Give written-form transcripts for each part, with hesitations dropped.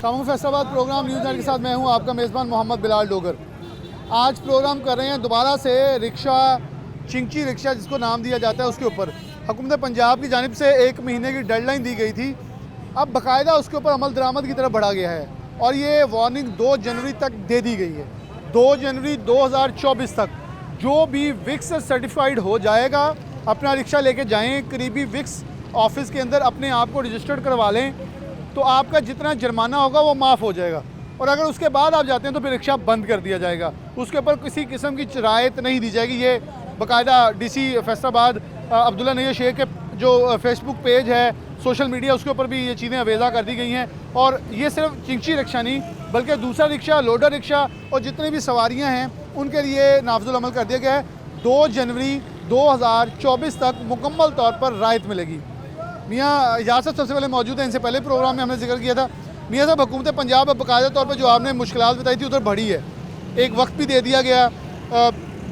Shamu Faisalabad programme news night के साथ मैं हूं आपका मेज़बान मोहम्मद बिलाल डोगर। आज प्रोग्राम कर रहे हैं दोबारा से रिक्शा चिंची रिक्शा जिसको नाम दिया जाता है उसके ऊपर हुकूमत पंजाब की जानिब से 1 महीने की डेडलाइन दी गई थी। अब बाकायदा उसके ऊपर अमल दरामद की तरफ बढ़ा गया है और ये वार्निंग 2 जनवरी तक दे दी गई है। 2 जनवरी 2024 तक जो भी विक्स सर्टिफाइड हो जाएगा अपना रिक्शा लेके जाएँ, करीबी विक्स ऑफिस के अंदर अपने आप को रजिस्टर्ड करवा लें तो आपका जितना जुर्माना होगा वो माफ़ हो जाएगा। और अगर उसके बाद आप जाते हैं तो फिर रिक्शा बंद कर दिया जाएगा, उसके ऊपर किसी किस्म की रियायत नहीं दी जाएगी। ये बाकायदा डीसी फैसलाबाद अब्दुल्ला नैयर शेख के जो फेसबुक पेज है, सोशल मीडिया, उसके ऊपर भी ये चीज़ें अवेज़ा कर दी गई हैं। और ये सिर्फ चिंची रिक्शा नहीं बल्कि दूसरा रिक्शा, लोडर रिक्शा और जितनी भी सवारियाँ हैं उनके लिए नाफजुल अमल कर दिया गया है। 2 जनवरी 2024 तक मुकम्मल तौर पर राहत मिलेगी। मियाँ एजाज साहब सबसे पहले मौजूद हैं, इनसे पहले प्रोग्राम में हमने जिक्र किया था। मियाँ साहब, हुकूमत पंजाब अब बाकायदा तौर पर जो आपने मुश्किलात बताई थी उधर बढ़ी है, एक वक्त भी दे दिया गया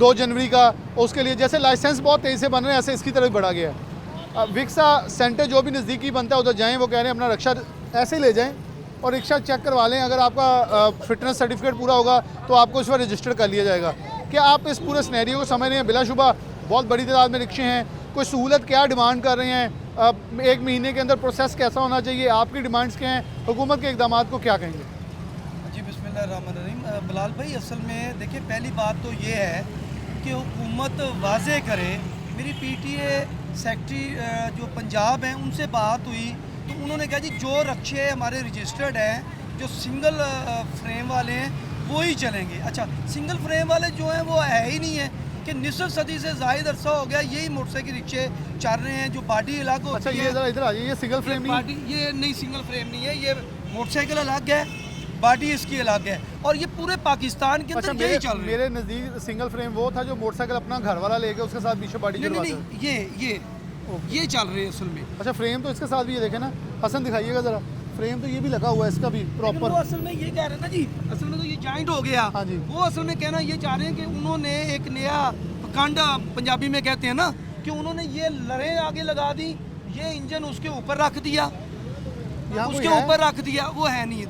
2 जनवरी का, उसके लिए जैसे लाइसेंस बहुत तेज़ी से बन रहे हैं ऐसे इसकी तरफ बढ़ा गया है। विक्सा सेंटर जो भी नज़दीकी बनता है उधर जाएँ, वो कह रहे हैं अपना रिक्शा ऐसे ही ले जाएँ और रिक्शा चेक करवा लें। अगर आपका फिटनेस सर्टिफिकेट पूरा होगा तो आपको इस पर रजिस्टर कर लिया जाएगा। क्या आप इस पूरे स्नैरियो को समझ रहे हैं? बिलाशुबा बहुत बड़ी तादाद में रिक्शे हैं, कोई सहूलत क्या डिमांड कर रहे हैं? 1 महीने के अंदर प्रोसेस कैसा होना चाहिए? आपकी डिमांड्स क्या हैं? हुकूमत के इक़दाम को क्या कहेंगे? जी बिस्मिल्लाहिर्रहमानिर्रहीम। बिलाल भाई, असल में देखिए, पहली बात तो ये है कि हुकूमत वाज़े करे। मेरी पीटीए सेक्रेटरी जो पंजाब हैं उनसे बात हुई तो उन्होंने कहा जी जो रिक्शे हमारे रजिस्टर्ड हैं, जो सिंगल फ्रेम वाले हैं वो ही चलेंगे। अच्छा, सिंगल फ्रेम वाले जो हैं वो है ही नहीं है कि निसफ सदी से ज़ायद अरसा हो गया यही मोटरसाइकिल रिक्शे चल रहे हैं जो बॉडी अलग होती है। अच्छा, ये ज़रा इधर आ जाइए, ये सिंगल फ्रेम नहीं? बॉडी ये नहीं, सिंगल फ्रेम नहीं है, ये मोटरसाइकिल अलग है, बॉडी इसकी अलग है और ये पूरे पाकिस्तान के अंदर यही चल रहा है। मेरे नज़दीक सिंगल फ्रेम वो था जो मोटरसाइकिल अपना घर वाला लेके उसके साथ पीछे बॉडी नहीं नहीं, ये चल रहे हैं असल में। अच्छा, फ्रेम तो इसके साथ भी ये देखे ना, हसन दिखाइएगा ज़रा, फ्रेम तो ये भी लगा हुआ है इसका भी प्रॉपर। वो असल में ये कह रहे हैं ना जी, असल में तो ये जॉइंट हो गया। हाँ जी। वो असल में कहना ये चाह रहे हैं कि उन्होंने एक नया कांडा पंजाबी में कहते हैं ना कि उन्होंने ये लड़े आगे लगा दी, ये इंजन उसके ऊपर रख दिया, उसके ऊपर रख दिया। वो है नहीं है,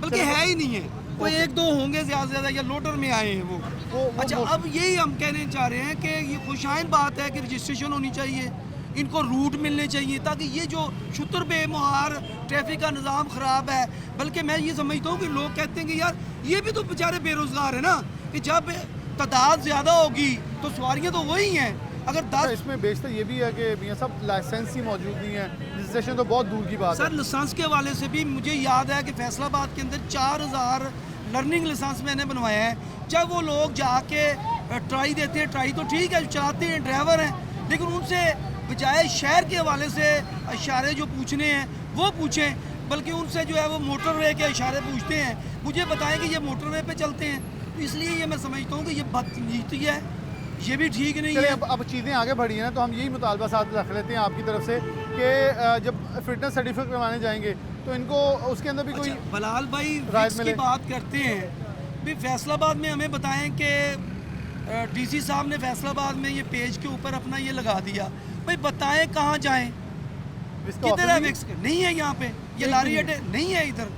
बल्कि है ही नहीं है, कोई 1-2 होंगे ज़्यादा से ज़्यादा, या लोडर में आए हैं वो। अच्छा, अब यही हम कहने चाह रहे हैं कि ये खुशाइन बात है कि रजिस्ट्रेशन होनी चाहिए, इनको रूट मिलने चाहिए ताकि ये जो शुतर बेमुहार ट्रैफिक का निज़ाम ख़राब है। बल्कि मैं ये समझता हूँ कि लोग कहते हैं कि यार ये भी तो बेचारे बेरोज़गार है ना, कि जब तादाद ज़्यादा होगी तो सवारियाँ तो वही हैं। अगर 10 इसमें बेचते ये भी है कि मियाँ साहब लाइसेंस ही मौजूद नहीं है, रजिस्ट्रेशन तो बहुत दूर की बात है। सर, लाइसेंस के हवाले से भी मुझे याद है कि फैसलाबाद के अंदर 4000 लर्निंग लाइसेंस मैंने बनवाए हैं। जब वो लोग जाके ट्राई देते हैं, ट्राई तो ठीक है, चलाते हैं, ड्राइवर हैं, लेकिन उनसे बजाय शहर के हवाले से इशारे जो पूछने हैं वो पूछें, बल्कि उनसे जो है वो मोटरवे के इशारे पूछते हैं, मुझे बताएं कि ये मोटरवे पे चलते हैं। तो इसलिए ये मैं समझता हूँ कि ये बदनीति है, ये भी ठीक नहीं है। अब चीज़ें आगे बढ़ी हैं ना, तो हम यही मुतालबा साथ रख लेते हैं आपकी तरफ से कि जब फिटनेस सर्टिफिकेट करवाने जाएंगे तो इनको उसके अंदर भी कोई बलाल भाई विक्स की बात करते हैं भी, फैसलाबाद में हमें बताएं कि डीसी साहब ने फैसलाबाद में ये पेज के ऊपर अपना ये लगा दिया, भाई बताएं कहाँ जाएं, किधर है विक्स? नहीं है यहाँ पे, ये लारी अड्डे नहीं है इधर।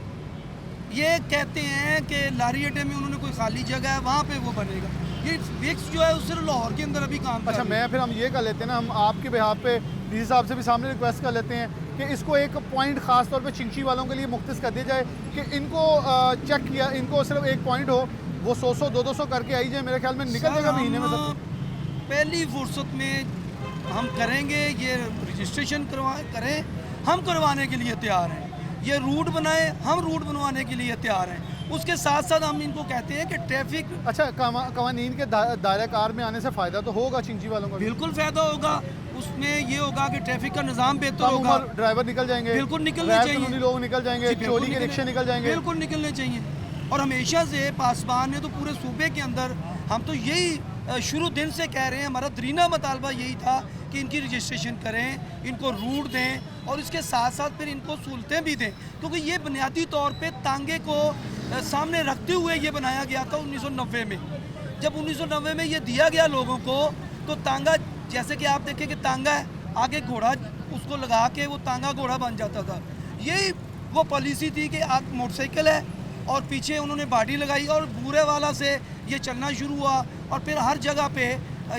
ये कहते हैं कि लारी अड्डे में उन्होंने कोई खाली जगह है वहाँ पे वो बनेगा। ये विक्स जो है वो सिर्फ लाहौर के अंदर अभी काम कर रहा है। मैं फिर हम ये कर लेते हैं ना, हम आपके बिहाफ पे डीसी साहब से भी सामने रिक्वेस्ट कर लेते हैं कि इसको एक पॉइंट ख़ास तौर पे चिंची वालों के लिए मुख्तस कर दिया जाए कि इनको चेक किया, इनको सिर्फ एक पॉइंट हो, वो 100 200 करके आई जाए, मेरे ख्याल में निकल जाएगा महीने में सब। पहली फुर्सत में हम करेंगे, ये रजिस्ट्रेशन करें, हम करवाने के लिए तैयार हैं। ये रूट बनाए, हम रूट बनवाने के लिए तैयार हैं। उसके साथ साथ हम इनको कहते हैं कि ट्रैफिक, अच्छा, कवानीन के दायरे कार में आने से फ़ायदा तो होगा चिंची वालों को? बिल्कुल फ़ायदा होगा। उसमें ये होगा कि ट्रैफिक का निज़ाम बेहतर होगा, ड्राइवर निकल जाएंगे, बिल्कुल निकलने चाहिए, लोग निकल जाएंगे, चोरी के रिक्शे निकल जाएंगे, बिल्कुल निकलने चाहिए। और हमेशा से पासबान ने तो पूरे सूबे के अंदर, हम तो यही शुरू दिन से कह रहे हैं, हमारा दरीना मुतालबा यही था कि इनकी रजिस्ट्रेशन करें, इनको रूट दें और इसके साथ साथ फिर इनको सहूलतें भी दें, क्योंकि ये बुनियादी तौर पे तांगे को सामने रखते हुए ये बनाया गया था 1990 में। जब 1990 में ये दिया गया लोगों को, तो तांगा, जैसे कि आप देखें कि तांगा है, आगे घोड़ा उसको लगा के वो तांगा घोड़ा बन जाता था। यही वो पॉलिसी थी कि आप मोटरसाइकिल है और पीछे उन्होंने बाडी लगाई और बूरे वाला से ये चलना शुरू हुआ और फिर हर जगह पे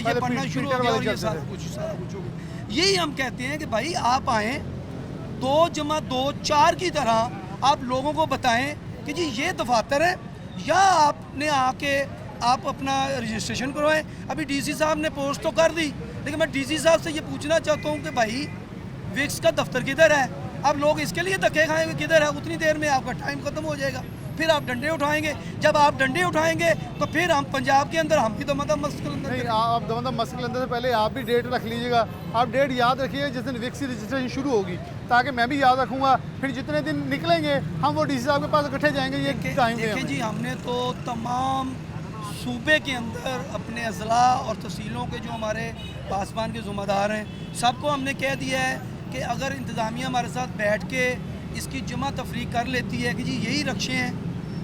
ये पढ़ना शुरू हो गया और ये सारा कुछ हो गया। यही हम कहते हैं कि भाई आप आएँ 2+2 4 की तरह आप लोगों को बताएं कि जी ये दफातर है, या आपने आके आप अपना रजिस्ट्रेशन करवाएं। अभी डीसी साहब ने पोस्ट तो कर दी, लेकिन मैं डीसी साहब से ये पूछना चाहता हूँ कि भाई विक्स का दफ्तर किधर है? अब लोग इसके लिए धक्के खाएंगे किधर है, उतनी देर में आपका टाइम ख़त्म हो जाएगा, फिर आप डंडे उठाएंगे। जब आप डंडे उठाएंगे तो फिर हम पंजाब के अंदर हम भी दमदम मस्जिद नहीं, आप दमदम मस्जिद अंदर से पहले आप भी डेट रख लीजिएगा। आप डेट याद रखिए जिस दिन विक्स की रजिस्ट्रेशन शुरू होगी, ताकि मैं भी याद रखूँगा। फिर जितने दिन निकलेंगे हम वो डीसी साहब के पास इकट्ठे जाएंगे। ये टाइम देखिए जी, हमने तो तमाम सूबे के अंदर अपने अजला और तहसीलों के जो हमारे पासबान के ज़िम्मेदार हैं सबको हमने कह दिया है कि अगर इंतज़ामिया हमारे साथ बैठ के इसकी जमा तफरीक कर लेती है कि जी यही रक्शे हैं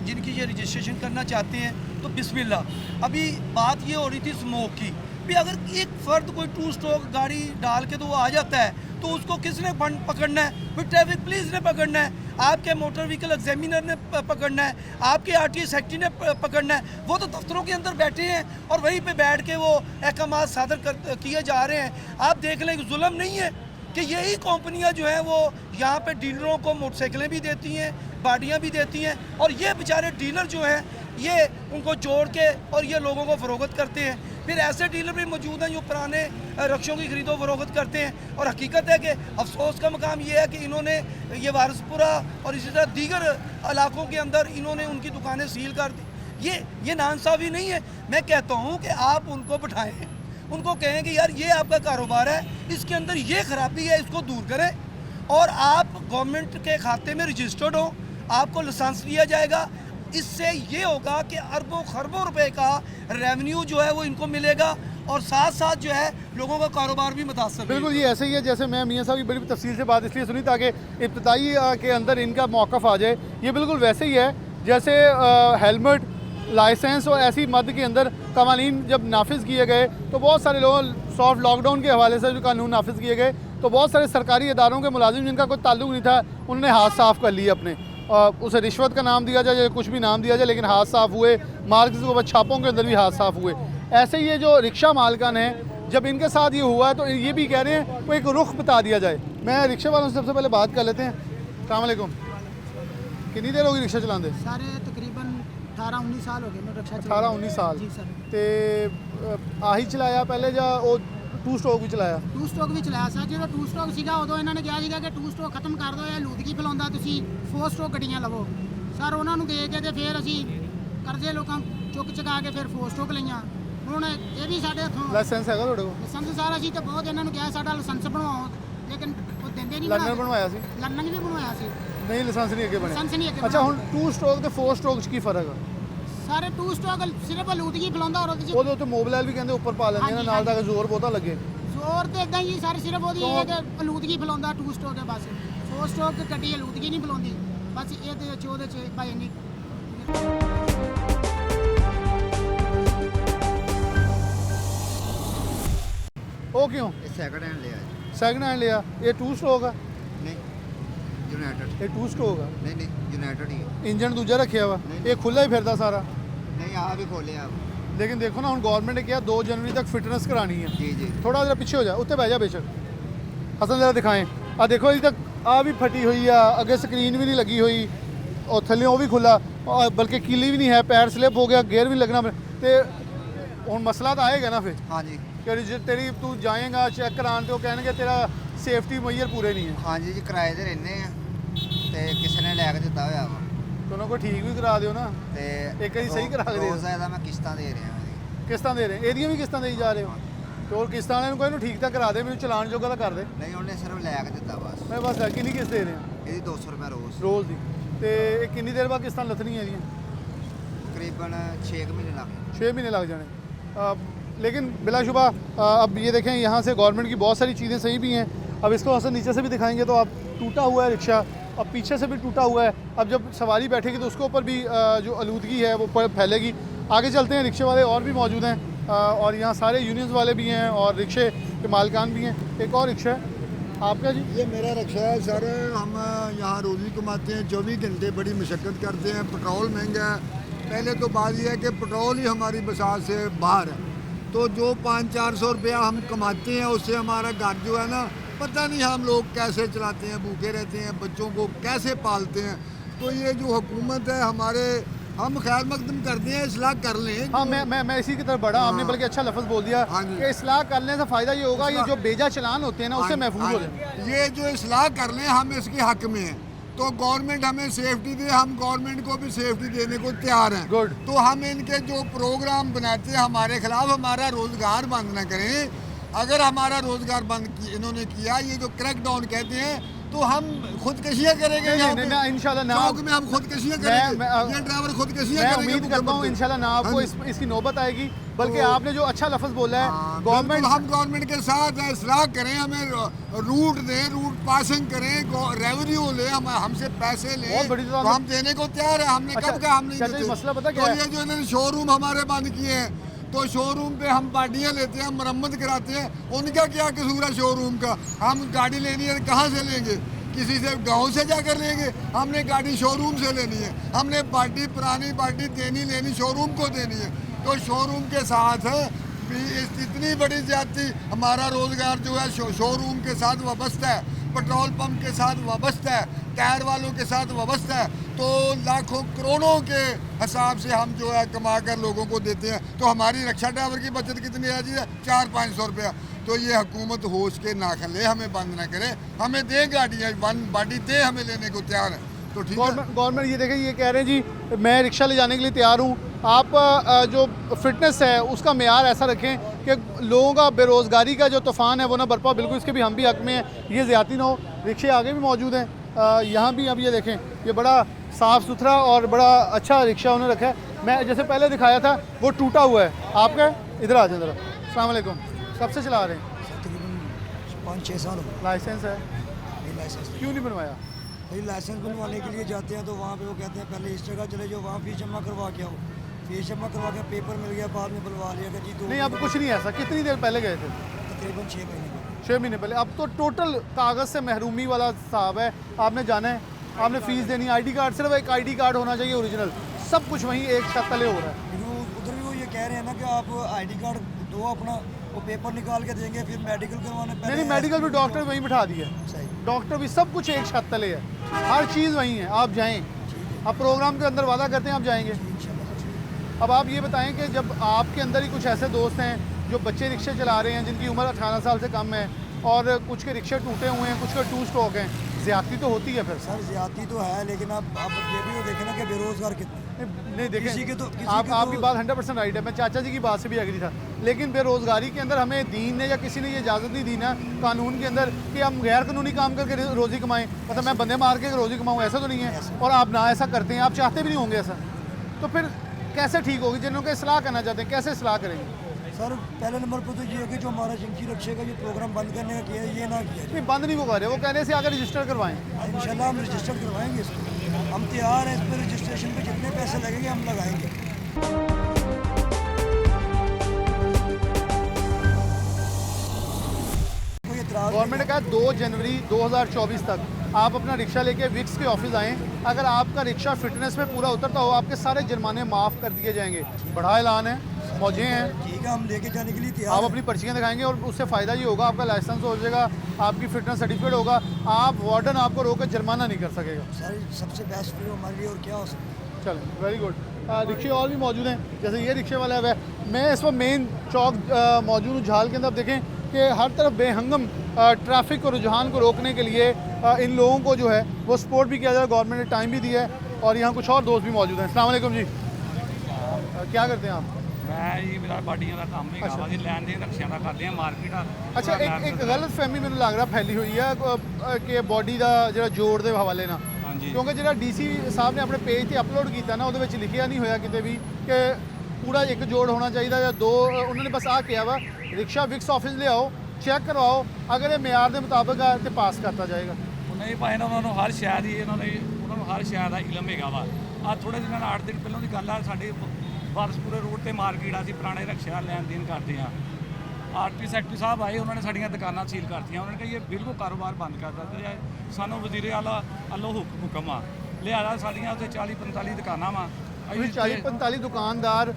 जिनकी ये रजिस्ट्रेशन करना चाहते हैं तो बिस्मिल्लाह। अभी बात ये हो रही थी स्मोक की भी, अगर एक फ़र्द कोई 2 स्ट्रोक गाड़ी डाल के तो वो आ जाता है तो उसको किसने पकड़ना है? फिर ट्रैफिक पुलिस ने पकड़ना है, आपके मोटर व्हीकल एग्जामिनर ने पकड़ना है, आपके आरटीओ सेक्रेटरी ने पकड़ना है। वो तो दफ्तरों के अंदर बैठे हैं और वहीं पे बैठ के वो अहकाम सादर किए जा रहे हैं। आप देख लें, जुल्म नहीं है कि यही कंपनियां जो हैं वो यहाँ पे डीलरों को मोटरसाइकिलें भी देती हैं, बाडियाँ भी देती हैं, और ये बेचारे डीलर जो हैं ये उनको जोड़ के और ये लोगों को फ़रोख्त करते हैं। फिर ऐसे डीलर भी मौजूद हैं जो पुराने रक्शों की खरीदो फरोख्त करते हैं। और हकीकत है कि अफसोस का मकाम ये है कि इन्होंने ये वारिसपुरा और इसी तरह दीगर इलाकों के अंदर इन्होंने उनकी दुकानें सील कर दी। ये नाइंसाफ़ी नहीं है। मैं कहता हूँ कि आप उनको बिठाएँ, उनको कहें कि यार ये आपका कारोबार है, इसके अंदर ये खराबी है, इसको दूर करें, और आप गवर्नमेंट के खाते में रजिस्टर्ड हो, आपको लाइसेंस दिया जाएगा। इससे ये होगा कि अरबों खरबों रुपए का रेवेन्यू जो है वो इनको मिलेगा, और साथ साथ जो है लोगों का कारोबार भी मुतासर। बिल्कुल ये ऐसे ही है जैसे मैं मियाँ साहब की बड़ी तफसील से बात इसलिए सुनी ताकि इब्तदाई के अंदर इनका मौक़िफ़ आ जाए। ये बिल्कुल वैसे ही है जैसे हेलमेट, लाइसेंस और ऐसी मद के अंदर कवानीन जब नाफिज किए गए तो बहुत सारे लोग सॉफ्ट लॉकडाउन के हवाले से जो कानून नाफिज किए गए तो बहुत सारे सरकारी इदारों के मुलाजिम जिनका कोई ताल्लुक नहीं था उन्होंने हाथ साफ़ कर लिए अपने। उसे रिश्वत का नाम दिया जाए या कुछ भी नाम दिया जाए, लेकिन हाथ साफ़ हुए। मार्क्स के ऊपर छापों के अंदर भी हाथ साफ़ हुए। ऐसे ही ये जो रिक्शा मालकान हैं, जब इनके साथ ये हुआ है तो ये भी कह रहे हैं कोई एक रुख बता दिया जाए। मैं रिक्शे वालों से सबसे पहले बात कर लेते हैं। अस्सलाम वालेकुम, कितनी देर होगी रिक्शा चलाते? सारे तकरीबन 18-19 साल हो गए मैं रिक्शा 18-19 साल। जी सर। तो आही चलाया पहले या वो 2 स्ट्रोक भी चलाया? 2 स्ट्रोक भी ਚਲਾਇਆ ਸਰ। ਜਦੋਂ 2 स्ट्रोक ਸੀਗਾ ਉਦੋਂ ਇਹਨਾਂ ਨੇ ਕਿਹਾ ਸੀਗਾ ਕਿ 2 स्ट्रोक ਖਤਮ ਕਰ ਦਿਓ, ਇਹ ਲੂਦਗੀ ਫੈਲਾਉਂਦਾ, ਤੁਸੀਂ 4 स्ट्रोक ਗੱਡੀਆਂ ਲਵੋ। ਸਰ ਉਹਨਾਂ ਨੂੰ ਦੇ ਕੇ ਤੇ ਫਿਰ ਅਸੀਂ ਕਰਜ਼ੇ ਲੋਕਾਂ ਚੁੱਕ ਚੁਕਾ ਕੇ ਫਿਰ 4 स्ट्रोक ਲਈਆਂ। ਹੁਣ ਇਹ ਵੀ ਸਾਡੇ ਹੱਥੋਂ ਲਾਇਸੈਂਸ ਹੈਗਾ ਤੁਹਾਡੇ ਕੋਲ? ਲਾਇਸੈਂਸ ਸਾਰਾ ਅਸੀਂ ਤੇ ਬਹੁਤ ਇਹਨਾਂ ਨੂੰ ਕਿਹਾ ਸਾਡਾ ਲਾਇਸੈਂਸ ਬਣਵਾਓ, ਲੇਕਿਨ ਉਹ ਦਿੰਦੇ ਨਹੀਂ। ਲਰਨਰ ਬਣਵਾਇਆ ਸੀ? ਲਰਨਰ ਵੀ ਬਣਵਾਇਆ ਸੀ, ਨਹੀਂ ਲਾਇਸੈਂਸ ਨਹੀਂ ਅੱਗੇ ਬਣਿਆ। ਲਾਇਸੈਂਸ ਨਹੀਂ ਅੱਗੇ। ਅੱਛਾ, ਹੁਣ 2 ਸਟ੍ਰੋਕ ਤੇ 4 ਸਟ੍ਰੋਕ 'ਚ ਕੀ ਫਰਕ ਆ? ਸਾਰੇ 2 स्ट्रोक ਸਿਰਫ ਲੂਦਗੀ ਫੈਲਾਉਂਦਾ, ਔਰ ਉਹਦੇ 'ਚ ਉਹਦੇ ਉੱਤੇ ਮੋਬਾਈਲ ਵੀ ਕਹਿੰਦੇ ਉੱਪਰ ਪਾ ਲੈਂਦੇ ਨੇ ਨਾਲ ਦਾ ਜ਼ੋਰ ਬਹੁਤਾ ਲੱਗੇ। ਜ਼ੋਰ ਤੇ ਇਦਾਂ ਹੀ ਸਾਰੇ ਸਿਰਫ ਉਹਦੀ ਇਹ ਕਿ ਆਲੂਦਗੀ ਫੈਲਾਉਂਦਾ 2 स्ट्रोक ਹੈ ਬਸ। 4 स्ट्रोक ਗੱਡੀ ਆਲੂਦਗੀ ਨਹੀਂ ਫੈਲਾਉਂਦੀ, ਬਸ ਇਹਦੇ ਵਿੱਚ ਉਹਦੇ 'ਚ ਭਾਈ ਨਹੀਂ। ਉਹ ਕਿਉਂ? ਸੈਕਿੰਡ ਹੈਂਡ ਲਿਆ ਜੀ। ਸੈਕਿੰਡ ਹੈਂਡ ਲਿਆ? ਇਹ 2 ਸਟ੍ਰੋਕ ਆ? ਨਹੀਂ ਯੂਨਾਈਟਿਡ। ਇਹ 2 ਸਟ੍ਰੋਕ ਆ? ਨਹੀਂ ਯੂਨਾਈਟਿਡ ਹੀ ਹੈ। ਇੰਜਨ ਦੂਜਾ ਰੱਖਿਆ ਵਾ? ਇਹ ਖੁੱਲਾ ਹੀ ਫਿਰਦਾ ਸਾਰਾ? ਨਹੀਂ ਆ ਵੀ ਖੋਲਿਆ। लेकिन देखो ना, हम गवर्नमेंट ने किया 2 जनवरी तक फिटनेस करानी है। जी जी। थोड़ा जरा पीछे हो जा, उत्ते बह जा बेशक। हसन जरा दिखाएं। आ देखो अभी तक आ भी फटी हुई है, अगे स्क्रीन भी नहीं लगी हुई, और थले वो भी खुला, और बल्कि कीली भी नहीं है, पैर स्लिप हो गया, गेयर भी लगना। तो हुण मसला तो आएगा ना फिर? हाँ जी। कि जो तेरी तू जाएगा चेक कराने तो कहेंगे तेरा सेफ्टी मुहैया पूरे नहीं है। हाँ जी जी, किराए ते रहने आ ते किसी ने लै के दिता होया वा तो उन्होंने को ठीक भी करा दियो ना, ते एक बारी सही करा के दे। रोज़ ਇਹਦਾ ਮੈਂ ਕਿਸ਼ਤਾਂ ਦੇ ਰਿਹਾ ਹਾਂ। किस्तां दे रहे हैं, एदियां भी किस्तां देई जा रहे हो? तो और किस्तां वाले को ठीक तो करा दे, मैनू चलान जोगा तो कर दे। ਨਹੀਂ ਉਹਨੇ ਸਿਰਫ ਲੈ ਕੇ ਦਿੱਤਾ ਬਸ। मैं बस किन्नी किस्त दे रहे हैं? ਇਹਦੀ 200 ਰੁਪਏ ਰੋਜ਼। रोज़ दी। तो किन्नी देर बाद किस्तां लथनी है? तकरीबन 6 महीने लग गए। 6 महीने लग जाने। लेकिन बिलाशुबा अब ये देखें, यहाँ से गवर्नमेंट की बहुत सारी चीज़ें सही भी हैं। अब इसको हसन नीचे से भी दिखाएंगे तो अब टूटा हुआ है रिक्शा, अब पीछे से भी टूटा हुआ है। अब जब सवारी बैठेगी तो उसके ऊपर भी जो आलूदगी है वो फैलेगी। आगे चलते हैं, रिक्शे वाले और भी मौजूद हैं, और यहाँ सारे यूनियंस वाले भी हैं और रिक्शे के मालकान भी हैं। एक और रिक्शा है, आपका जी? ये मेरा रिक्शा है सर। हम यहाँ रोज़ी कमाते हैं, 24 घंटे बड़ी मशक्क़त करते हैं। पेट्रोल महंगा है। पहले तो बात यह है कि पेट्रोल ही हमारी बसात से बाहर है, तो जो 500-400 रुपया हम कमाते हैं उससे हमारा घर जो है ना, पता नहीं हम लोग कैसे चलाते हैं, भूखे रहते हैं, बच्चों को कैसे पालते हैं। तो ये जो हुकूमत है हमारे, हम खैर मकदम करते हैं, इस्लाह कर लें। हाँ, मैं इसी की तरफ बढ़ा। आपने बल्कि अच्छा लफ्ज़ बोल दिया हाँ जी। कि इस्लाह करने से फ़ायदा ये होगा, ये जो बेजा चलान होते हैं ना उससे महफूज हो जाए। ये जो इस्लाह कर लें, हम इसके हक में हैं। तो गवर्नमेंट हमें सेफ्टी दे, हम गवर्नमेंट को भी सेफ्टी देने को तैयार हैं। गुड। तो हम इनके जो प्रोग्राम बनाते हैं हमारे खिलाफ, हमारा रोज़गार बंद ना करें। अगर हमारा रोज़गार बंद इन्होंने किया, ये जो क्रैकडाउन कहते हैं, तो हम खुदकशियाँ करेंगे। नहीं, इंशाल्लाह ना, चौक में हम खुदकशियाँ करेंगे। ये ड्राइवर खुदकशियाँ मैं करेंगे। उम्मीद करता हूँ इंशाल्लाह ना आपको इसकी नौबत आएगी। बल्कि तो- आपने जो अच्छा लफ्ज़ बोला है, गवर्नमेंट, हम गवर्नमेंट के साथ इस्लाह करें, हमें रूट दें, रूट पासिंग करें, रेवेन्यू ले, हम हमसे पैसे लें, बहुत बड़ी तो हम देने को तैयार है। हमने अच्छा, कब कहा हम नहीं चाचा जी, देते। मसला पता क्या तो है? ये जो इन्होंने शोरूम हमारे बंद किए हैं, तो शोरूम पे हम पार्टियाँ लेते हैं, मरम्मत कराते हैं। उनका क्या कसूर है शोरूम का? हम गाड़ी लेनी है कहाँ से लेंगे? किसी से गांव से जाकर लेंगे? हमने गाड़ी शोरूम से लेनी है। हमने पार्टी, पुरानी पार्टी देनी लेनी शोरूम को देनी है। तो शोरूम के साथ इतनी बड़ी ज्यादती, हमारा रोज़गार जो है शोरूम के साथ वाबस्ता है, पेट्रोल पंप के साथ वाबस्ता है, टायर वालों के साथ वाबस्ता है। तो लाखों करोड़ों के हिसाब से हम जो है कमा कर लोगों को देते हैं। तो हमारी रिक्शा ड्राइवर की बचत कितनी है जी? 400-500 रुपया। तो ये हुकूमत होश के नाख ले, हमें बंद ना करे, हमें दे गाड़ियाँ, वन बाडी दे, हमें लेने को तैयार है। तो ठीक है। गवर्नमेंट ये देखें, ये कह रहे हैं जी मैं रिक्शा ले जाने के लिए तैयार हूँ। आप जो फिटनेस है उसका मेयार ऐसा रखें कि लोगों का बेरोज़गारी का जो तूफ़ान है वो ना बरपा। बिल्कुल इसके भी हम भी हक में हैं, ये ज़्यादती ना हो। रिक्शे आगे भी मौजूद हैं, यहाँ भी। अब ये देखें, ये बड़ा साफ़ सुथरा और बड़ा अच्छा रिक्शा उन्होंने रखा है। मैं जैसे पहले दिखाया था वो टूटा हुआ है। आपका इधर आ जाए ज़रा। अस्सलाम वालेकुम। कब से चला रहे हैं? तकरीबन 5-6 साल हो गए। लाइसेंस है? ये लाइसेंस क्यों नहीं बनवाया? भाई लाइसेंस बनवाने के लिए जाते हैं तो वहाँ पे वो कहते हैं पहले इस जगह चले जाओ, वहाँ फीस जमा करवा के आओ। फीस जमा करवा के पेपर मिल गया, बाद में बुलवा लिया कि जी नहीं, अब कुछ नहीं ऐसा। कितनी देर पहले गए थे? तकरीबन 6 महीने में। 6 महीने पहले। अब तो टोटल कागज़ से महरूमी वाला हिसाब है। आपने जाना है, आपने फ़ीस देनी है। आईडी कार्ड, सिर्फ एक आईडी कार्ड होना चाहिए ओरिजिनल। सब कुछ वहीं एक छत तले हो रहा है। लेकिन उधर भी वो ये कह रहे हैं ना कि आप आईडी कार्ड दो अपना, वो पेपर निकाल के देंगे, फिर मेडिकल करवाने नहीं, मेडिकल भी डॉक्टर वहीं बिठा दिया। सही। डॉक्टर भी, सब कुछ एक छत तले है, हर चीज़ वहीं है। आप जाएँ, आप प्रोग्राम के अंदर वादा करते हैं आप जाएंगे। अब आप ये बताएं कि जब आपके अंदर ही कुछ ऐसे दोस्त हैं जो बच्चे रिक्शे चला रहे हैं जिनकी उम्र 18 साल से कम है, और कुछ के रिक्शे टूटे हुए हैं, कुछ के 2 स्ट्रोक हैं, ज़्यादती तो होती है फिर। सर ज़्यादती तो है, लेकिन आप ये भी देखें ना कि बेरोज़गार कितने। नहीं देखें, किसी के तो- किसी आप के तो- आपकी बात 100% राइट है। मैं चाचा जी की बात से भी एग्री था। लेकिन बेरोज़गारी के अंदर हमें दीन ने या किसी ने ये इजाज़त नहीं दी ना कानून के अंदर कि हम गैर कानूनी काम करके रोज़ी कमाएं। मतलब मैं बंदे मार के रोज़ी कमाऊँ, ऐसा तो नहीं है। और आप ना ऐसा करते हैं, आप चाहते भी नहीं होंगे ऐसा। तो फिर कैसे ठीक होगी? जिन्होंने इस्लाह करना चाहते हैं कैसे इस्लाह करेंगे? सर पहले नंबर पर तो ये है कि जो हमारा चिंकी रक्षे का जो प्रोग्राम बंद करने का किया है, ये ना किया नहीं, बंद नहीं वो कर रहे, वो कहने से आगे रजिस्टर करवाएं। जाए। इंशाल्लाह हम रजिस्टर करवाएंगे इसको। हम तैयार हैं, इस पर रजिस्ट्रेशन पे जितने पैसे लगेंगे हम लगाएंगे। कोई एतराज़ गवर्नमेंट ने कहा 2 जनवरी 2024 तक आप अपना रिक्शा लेके विक्स के ऑफिस आएँ। अगर आपका रिक्शा फिटनेस में पूरा उतरता हो, आपके सारे जुर्माने माफ़ कर दिए जाएंगे। बड़ा ऐलान है, मौजें हैं। ठीक है, हम लेके जाने के लिए तैयार आप हैं। अपनी पर्चियाँ दिखाएंगे और उससे फ़ायदा ये होगा, आपका लाइसेंस हो जाएगा, आपकी फिटनेस सर्टिफिकेट होगा, आप वार्डन आपको रोक कर जुर्माना नहीं कर सकेगा। सर सबसे बेस्ट व्यू हमारे लिए और क्या हो सकता है। चलो, वेरी गुड। रिक्शे और भी मौजूद हैं, जैसे ये रिक्शे वाला है। मैं इस वक्त मेन चौक मौजूद हूँ झाल के अंदर। आप देखें कि हर तरफ बेहंगम ट्रैफिक और रुझान को रोकने के लिए इन लोगों को जो है वो सपोर्ट भी किया जा रहा है। गवर्नमेंट ने टाइम भी दिया है। और यहाँ कुछ और दोस्त भी मौजूद हैं। अस्सलाम वालेकुम जी। क्या करते हैं आप? मैं जी मेरा बाडियां का काम है, वा जी लैन देन रक्शियां का करते हैं मार्केट। अच्छा, एक गलत फहमी मैंने लग रहा फैली हुई है कि बॉडी का जो जोड़ के हवाले ना, हाँ जी। क्योंकि जो DC साहब ने अपने पेज से अपलोड किया ना, वो लिखिया नहीं होया किते भी कि पूरा एक जोड़ होना चाहिए या 2। उन्होंने बस आ किया वा रिक्शा विक्स ऑफिस ले आओ, चेक करवाओ, अगर ये मेयार के मुताबिक है तो पास करता जाएगा। नहीं भाई ना, उन्होंने हर शहर ਦੀ ਉਹਨਾਂ ਨੂੰ ਹਰ ਸ਼ਹਿਰ ਦਾ ਇਲਮ ਹੈਗਾ ਵਾ। ਆ ਥੋੜੇ ਦਿਨਾਂ 8 ਦਿਨ ਪਹਿਲਾਂ ਦੀ ਗੱਲ ਆ, ਸਾਡੇ ਵਾਰਸਪੁਰੇ ਰੋਡ ਤੇ ਮਾਰਕੀਟ ਆ, ਅਸੀਂ ਪੁਰਾਣੇ ਰਕਸ਼ਾ ਲੈਣ ਦੇਣ ਕਰਦੇ ਆ। ਆਰਟੀ ਸੈਕਟਰੀ ਸਾਹਿਬ ਆਏ, ਉਹਨਾਂ ਨੇ ਸਾਡੀਆਂ ਦੁਕਾਨਾਂ ਸੀਲ ਕਰਤੀਆਂ। ਉਹਨਾਂ ਨੇ ਕਿਹਾ ਇਹ ਬਿਲਕੁਲ ਕਾਰੋਬਾਰ ਬੰਦ ਕਰ ਦਿੱਤਾ ਜਾਏ। ਸਾਨੂੰ ਵਜ਼ੀਰੇ ਆਲਾ ਵੱਲੋਂ ਹੁਕਮ ਆ, ਲਿਹਾਜ਼ਾ ਸਾਡੀਆਂ ਉੱਥੇ 40-45 ਦੁਕਾਨਾਂ ਵਾ। ਤੁਸੀਂ 40-45 ਦੁਕਾਨਦਾਰ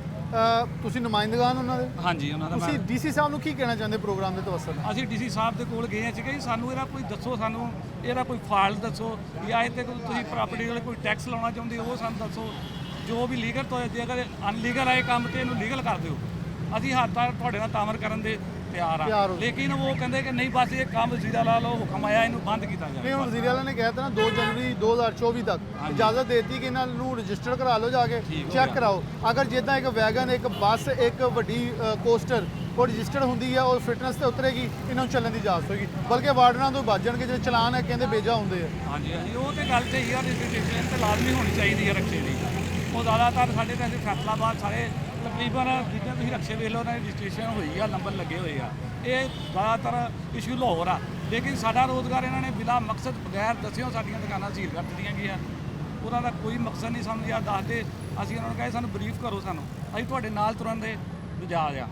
ਤੁਸੀਂ ਨੁਮਾਇੰਦਗਾਨ ਉਹਨਾਂ ਦੇ? ਹਾਂਜੀ, ਉਹਨਾਂ ਦਾ ਤੁਸੀਂ ਡੀਸੀ ਸਾਹਿਬ ਨੂੰ ਕੀ ਕਹਿਣਾ ਚਾਹੁੰਦੇ ਪ੍ਰੋਗਰਾਮ ਦੇ ਤਵੱਸਲ ਨਾਲ? ਅਸੀਂ ਡੀਸੀ ਸਾਹਿਬ ਦੇ ਕੋਲ ਗਏ ਸੀਗੇ ਜੀ, ਸਾਨੂੰ ਇਹਦਾ ਕੋਈ ਦੱਸੋ, ਸਾਨੂੰ ਇਹਦਾ ਕੋਈ ਫਾਲਟ ਦੱਸੋ, ਜਾਂ ਇਹ 'ਤੇ ਤੁਸੀਂ ਪ੍ਰਾਪਰਟੀ ਵਾਲੇ ਕੋਈ ਟੈਕਸ ਲਾਉਣਾ ਚਾਹੁੰਦੇ ਹੋ ਉਹ ਸਾਨੂੰ ਦੱਸੋ। ਜੋ ਵੀ ਲੀਗਲ ਤੋਂ ਜੇ ਅਗਰ ਅਨਲੀਗਲ ਆਏ ਕੰਮ ਤੇ ਇਹਨੂੰ ਲੀਗਲ ਕਰ ਦਿਓ। ਅਸੀਂ ਹੱਥ ਤੱਕ ਤੁਹਾਡੇ ਨਾਲ ਤਾਮਰ ਕਰਨ ਦੇ ਤਿਆਰ ਆ, ਲੇਕਿਨ ਉਹ ਕਹਿੰਦੇ ਕਿ ਨਹੀਂ ਬਸ ਇਹ ਕੰਮ ਵਜ਼ੀਰ ਆਲਾ ਵੱਲੋਂ ਹੁਕਮ ਆਇਆ, ਇਹਨੂੰ ਬੰਦ ਕੀਤਾ ਜਾਵੇ। ਨਹੀਂ, ਹੁਣ ਵਜ਼ੀਰ ਆਲਾ ਨੇ ਕਹਿ ਦਿੱਤਾ ਨਾ 2 ਜਨਵਰੀ 2024 ਤੱਕ ਇਜਾਜ਼ਤ ਦੇ ਦਿੱਤੀ ਕਿ ਇਹਨਾਂ ਨੂੰ ਰਜਿਸਟਰ ਕਰਾ ਲਓ, ਜਾ ਕੇ ਚੈੱਕ ਕਰਾਓ। ਅਗਰ ਜਿੱਦਾਂ ਇੱਕ ਵੈਗਨ, ਇੱਕ ਬੱਸ, ਇੱਕ ਵੱਡੀ ਕੋਸਟਰ ਉਹ ਰਜਿਸਟਰਡ ਹੁੰਦੀ ਹੈ, ਉਹ ਫਿਟਨੈਸ ਤੇ ਉਤਰੇਗੀ, ਇਹਨਾਂ ਨੂੰ ਚੱਲਣ ਦੀ ਇਜਾਜ਼ਤ ਹੋਏਗੀ। ਬਲਕਿ ਵਾਰਡਨਾਂ ਤੋਂ ਬਚ ਜਾਣਗੇ, ਜਿਹੜੇ ਚਲਾਨ ਹੈ ਕਹਿੰਦੇ ਬੇਜਾ ਹੁੰਦੇ ਆ। ਹਾਂਜੀ ਹਾਂਜੀ, ਉਹ ਤੇ ਗੱਲ ਸਹੀ ਆ, ਰਜਿਸਟ੍ਰੇਸ਼ਨ ਤੇ ਲਾਜ਼ਮੀ ਹੋਣੀ ਚਾਹੀਦੀ ਹੈ ਰਕਸ਼ੇ ਦੀ। ਉਹ ਜ਼ਿਆਦਾਤਰ ਸਾਡੇ ਤਾਂ ਫੈਸਲਾਬਾਦ ਸਾਰੇ ਤਕਰੀਬਨ ਜਿੱਦਾਂ ਤੁਸੀਂ ਰਕਸ਼ੇ ਵੇਖ ਲਓ, ਉਹਨਾਂ ਦੀ ਰਜਿਸਟ੍ਰੇਸ਼ਨ ਹੋਈ ਆ, ਨੰਬਰ ਲੱਗੇ ਹੋਏ ਆ। ਇਹ ਜ਼ਿਆਦਾਤਰ ਇਸ਼ੂ ਲਾਹੌਰ ਆ, ਲੇਕਿਨ ਸਾਡਾ ਰੋਜ਼ਗਾਰ ਇਹਨਾਂ ਨੇ ਬਿਲਾ ਮਕਸਦ ਬਗੈਰ ਦੱਸਿਓ ਸਾਡੀਆਂ ਦੁਕਾਨਾਂ ਸੀਲ ਕਰ ਦਿੱਤੀਆਂ ਗਈਆਂ। ਉਹਨਾਂ ਦਾ ਕੋਈ ਮਕਸਦ ਨਹੀਂ ਸਮਝਿਆ, ਦੱਸਦੇ ਅਸੀਂ ਉਹਨਾਂ ਨੂੰ ਕਹੇ ਸਾਨੂੰ ਬਰੀਫ ਕਰੋ, ਸਾਨੂੰ ਅਸੀਂ ਤੁਹਾਡੇ ਨਾਲ ਤੁਰਨ ਦੇ ਮਿਜਾਜ ਆ,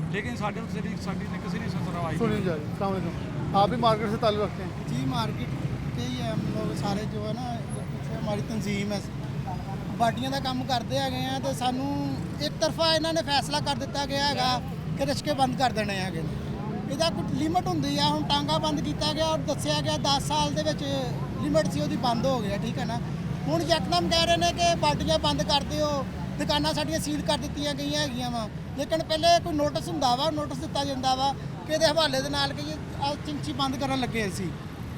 लेकिन साढ़े साड़ी ने किसी नहीं सुनवाई सुनी जा रही। अस्सलाम वालेकुम, आप भी मार्केट से ताल्लुक़ रखते हैं? जी, मार्केट के ही है हम लोग सारे, जो है ना पीछे हमारी तंजीम है, बाटियां का काम करते हैं तो सानू एक तरफा इन्होंने फैसला कर दिता गया है कि रिश्के बंद कर देने हैं। ਇਹਦਾ ਕੋਈ ਲਿਮਟ ਹੁੰਦੀ ਆ। ਹੁਣ ਟਾਂਗਾ ਬੰਦ ਕੀਤਾ ਗਿਆ ਔਰ ਦੱਸਿਆ ਗਿਆ 10 ਸਾਲ ਦੇ ਵਿੱਚ ਲਿਮਟ ਸੀ ਉਹਦੀ, ਬੰਦ ਹੋ ਗਿਆ, ਠੀਕ ਹੈ ਨਾ। ਹੁਣ ਯਕਦਮ ਕਹਿ ਰਹੇ ਨੇ ਕਿ ਬਾਟੀਆਂ ਬੰਦ ਕਰ ਦਿਓ, ਦੁਕਾਨਾਂ ਸਾਡੀਆਂ ਸੀਲ ਕਰ ਦਿੱਤੀਆਂ ਗਈਆਂ ਹੈਗੀਆਂ ਵਾ। ਲੇਕਿਨ ਪਹਿਲੇ ਕੋਈ ਨੋਟਿਸ ਹੁੰਦਾ ਵਾ, ਨੋਟਿਸ ਦਿੱਤਾ ਜਾਂਦਾ ਵਾ ਕਿ ਇਹਦੇ ਹਵਾਲੇ ਦੇ ਨਾਲ ਕਿ ਚਿੰਚੀ ਬੰਦ ਕਰਨ ਲੱਗੇ ਸੀ,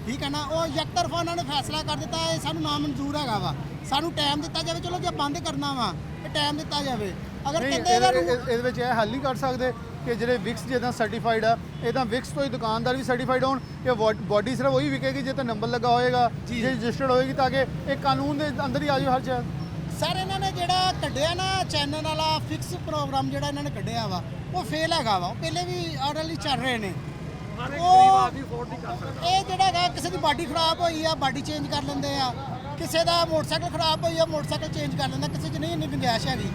ਠੀਕ ਹੈ ਨਾ। ਉਹ ਯਕਤਰਫਾ ਉਹਨਾਂ ਨੇ ਫੈਸਲਾ ਕਰ ਦਿੱਤਾ, ਇਹ ਸਾਨੂੰ ਨਾ ਮਨਜ਼ੂਰ ਹੈਗਾ ਵਾ। ਸਾਨੂੰ ਟਾਈਮ ਦਿੱਤਾ ਜਾਵੇ, ਚਲੋ ਜੇ ਬੰਦ ਕਰਨਾ ਵਾ ਤੇ ਟਾਈਮ ਦਿੱਤਾ ਜਾਵੇ। ਅਗਰ ਕਹਿੰਦੇ ਇਹਦੇ ਵਿੱਚ ਇਹ ਹੱਲ ਨਹੀਂ ਕਰ ਸਕਦੇ ਕਿ ਜਿਹੜੇ ਵਿਕਸ ਜਿੱਦਾਂ ਸਰਟੀਫਾਈਡ ਆ, ਇਹ ਤਾਂ ਵਿਕਸ ਤੋਂ ਹੀ ਦੁਕਾਨਦਾਰ ਵੀ ਸਰਟੀਫਾਈਡ ਹੋਣ, ਕਿ ਬਾਡੀ ਸਿਰਫ ਉਹੀ ਵਿਕੇਗੀ ਜੇ ਤਾਂ ਨੰਬਰ ਲੱਗਾ ਹੋਏਗਾ, ਜੇ ਰਜਿਸਟਰਡ ਹੋਏਗੀ, ਤਾਂ ਕਿ ਇਹ ਕਾਨੂੰਨ ਦੇ ਅੰਦਰ ਹੀ ਆ ਜਾਵੇ ਹਰ ਚੀਜ਼। ਸਰ ਇਹਨਾਂ ਨੇ ਜਿਹੜਾ ਕੱਢਿਆ ਨਾ ਚੈਨਲ ਵਾਲਾ ਫਿਕਸ ਪ੍ਰੋਗਰਾਮ ਜਿਹੜਾ ਇਹਨਾਂ ਨੇ ਕੱਢਿਆ ਵਾ, ਉਹ ਫੇਲ ਹੈਗਾ ਵਾ। ਉਹ ਪਹਿਲੇ ਵੀ ਆਰਡਰਲੀ ਚੱਲ ਰਹੇ ਨੇ। ਇਹ ਜਿਹੜਾ ਹੈਗਾ, ਕਿਸੇ ਦੀ ਬਾਡੀ ਖਰਾਬ ਹੋਈ ਆ, ਬਾਡੀ ਚੇਂਜ ਕਰ ਲੈਂਦੇ ਆ। ਕਿਸੇ ਦਾ ਮੋਟਰਸਾਈਕਲ ਖਰਾਬ ਹੋਈ ਆ, ਮੋਟਰਸਾਈਕਲ ਚੇਂਜ ਕਰ ਲੈਂਦਾ। ਕਿਸੇ 'ਚ ਨਹੀਂ ਇੰਨੀ ਗੁੰਜਾਇਸ਼ ਹੈਗੀ।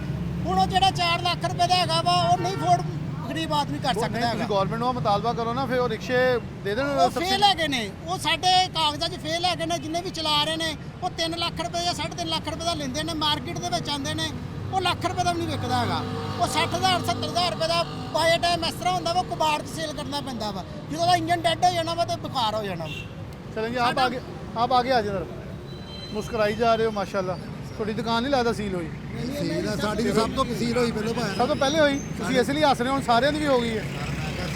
ਹੁਣ ਉਹ ਜਿਹੜਾ 4 ਲੱਖ ਰੁਪਏ ਦਾ ਹੈਗਾ ਵਾ, ਉਹ ਨਹੀਂ ਫੋਰਡ ਗਰੀਬ ਆਦਮੀ ਕਰ ਸਕਦਾ ਹੈਗਾ। ਤੁਸੀਂ ਗਵਰਨਮੈਂਟ ਨੂੰ ਮੁਤਾਲਬਾ ਕਰੋ ਨਾ, ਫਿਰ ਉਹ ਰਿਕਸ਼ੇ ਦੇ ਦੇਣ। ਉਹ ਫੇਲ ਹੈਗੇ ਨੇ, ਉਹ ਸਾਡੇ ਕਾਗਜ਼ਾਂ 'ਚ ਫੇਲ ਹੈਗੇ ਨੇ। ਜਿੰਨੇ ਵੀ ਚਲਾ ਰਹੇ ਨੇ ਉਹ 3 ਲੱਖ ਰੁਪਏ ਜਾਂ 3.5 ਲੱਖ ਰੁਪਏ ਦਾ ਲੈਂਦੇ ਨੇ। ਮਾਰਕੀਟ ਦੇ ਵਿੱਚ ਆਉਂਦੇ ਨੇ, ਉਹ ਲੱਖ ਰੁਪਏ ਦਾ ਵੀ ਨਹੀਂ ਵਿਕਦਾ ਹੈਗਾ। ਉਹ 60,000 70,000 ਰੁਪਏ ਦਾ ਬਾਏ ਟਾਈਮ ਇਸ ਤਰ੍ਹਾਂ ਹੁੰਦਾ ਵਾ, ਕਬਾੜ 'ਚ ਸੇਲ ਕਰਨਾ ਪੈਂਦਾ ਵਾ। ਜਦੋਂ ਦਾ ਇੰਜਨ ਡੈਡ ਹੋ ਜਾਣਾ ਵਾ ਤੇ ਬੁਖਾਰ ਹੋ ਜਾਣਾ। चलेंगे आप आगे आ जाए। मुस्कुराई जा रहे हो माशाल्लाह। ਤੁਹਾਡੀ ਦੁਕਾਨ ਨਹੀਂ ਲੱਗਦਾ ਸੀਲ ਹੋਈ? ਸੀਲ ਆ ਸਾਡੀ, ਸਭ ਤੋਂ ਸੀਲ ਹੋਈ ਪਹਿਲਾਂ ਭਾਇਆ। ਸਭ ਤੋਂ ਪਹਿਲੇ ਹੋਈ। ਤੁਸੀਂ ਇਸ ਲਈ ਹੱਸ ਰਹੇ ਹੋ, ਹੁਣ ਸਾਰਿਆਂ ਦੀ ਵੀ ਹੋ ਗਈ ਹੈ।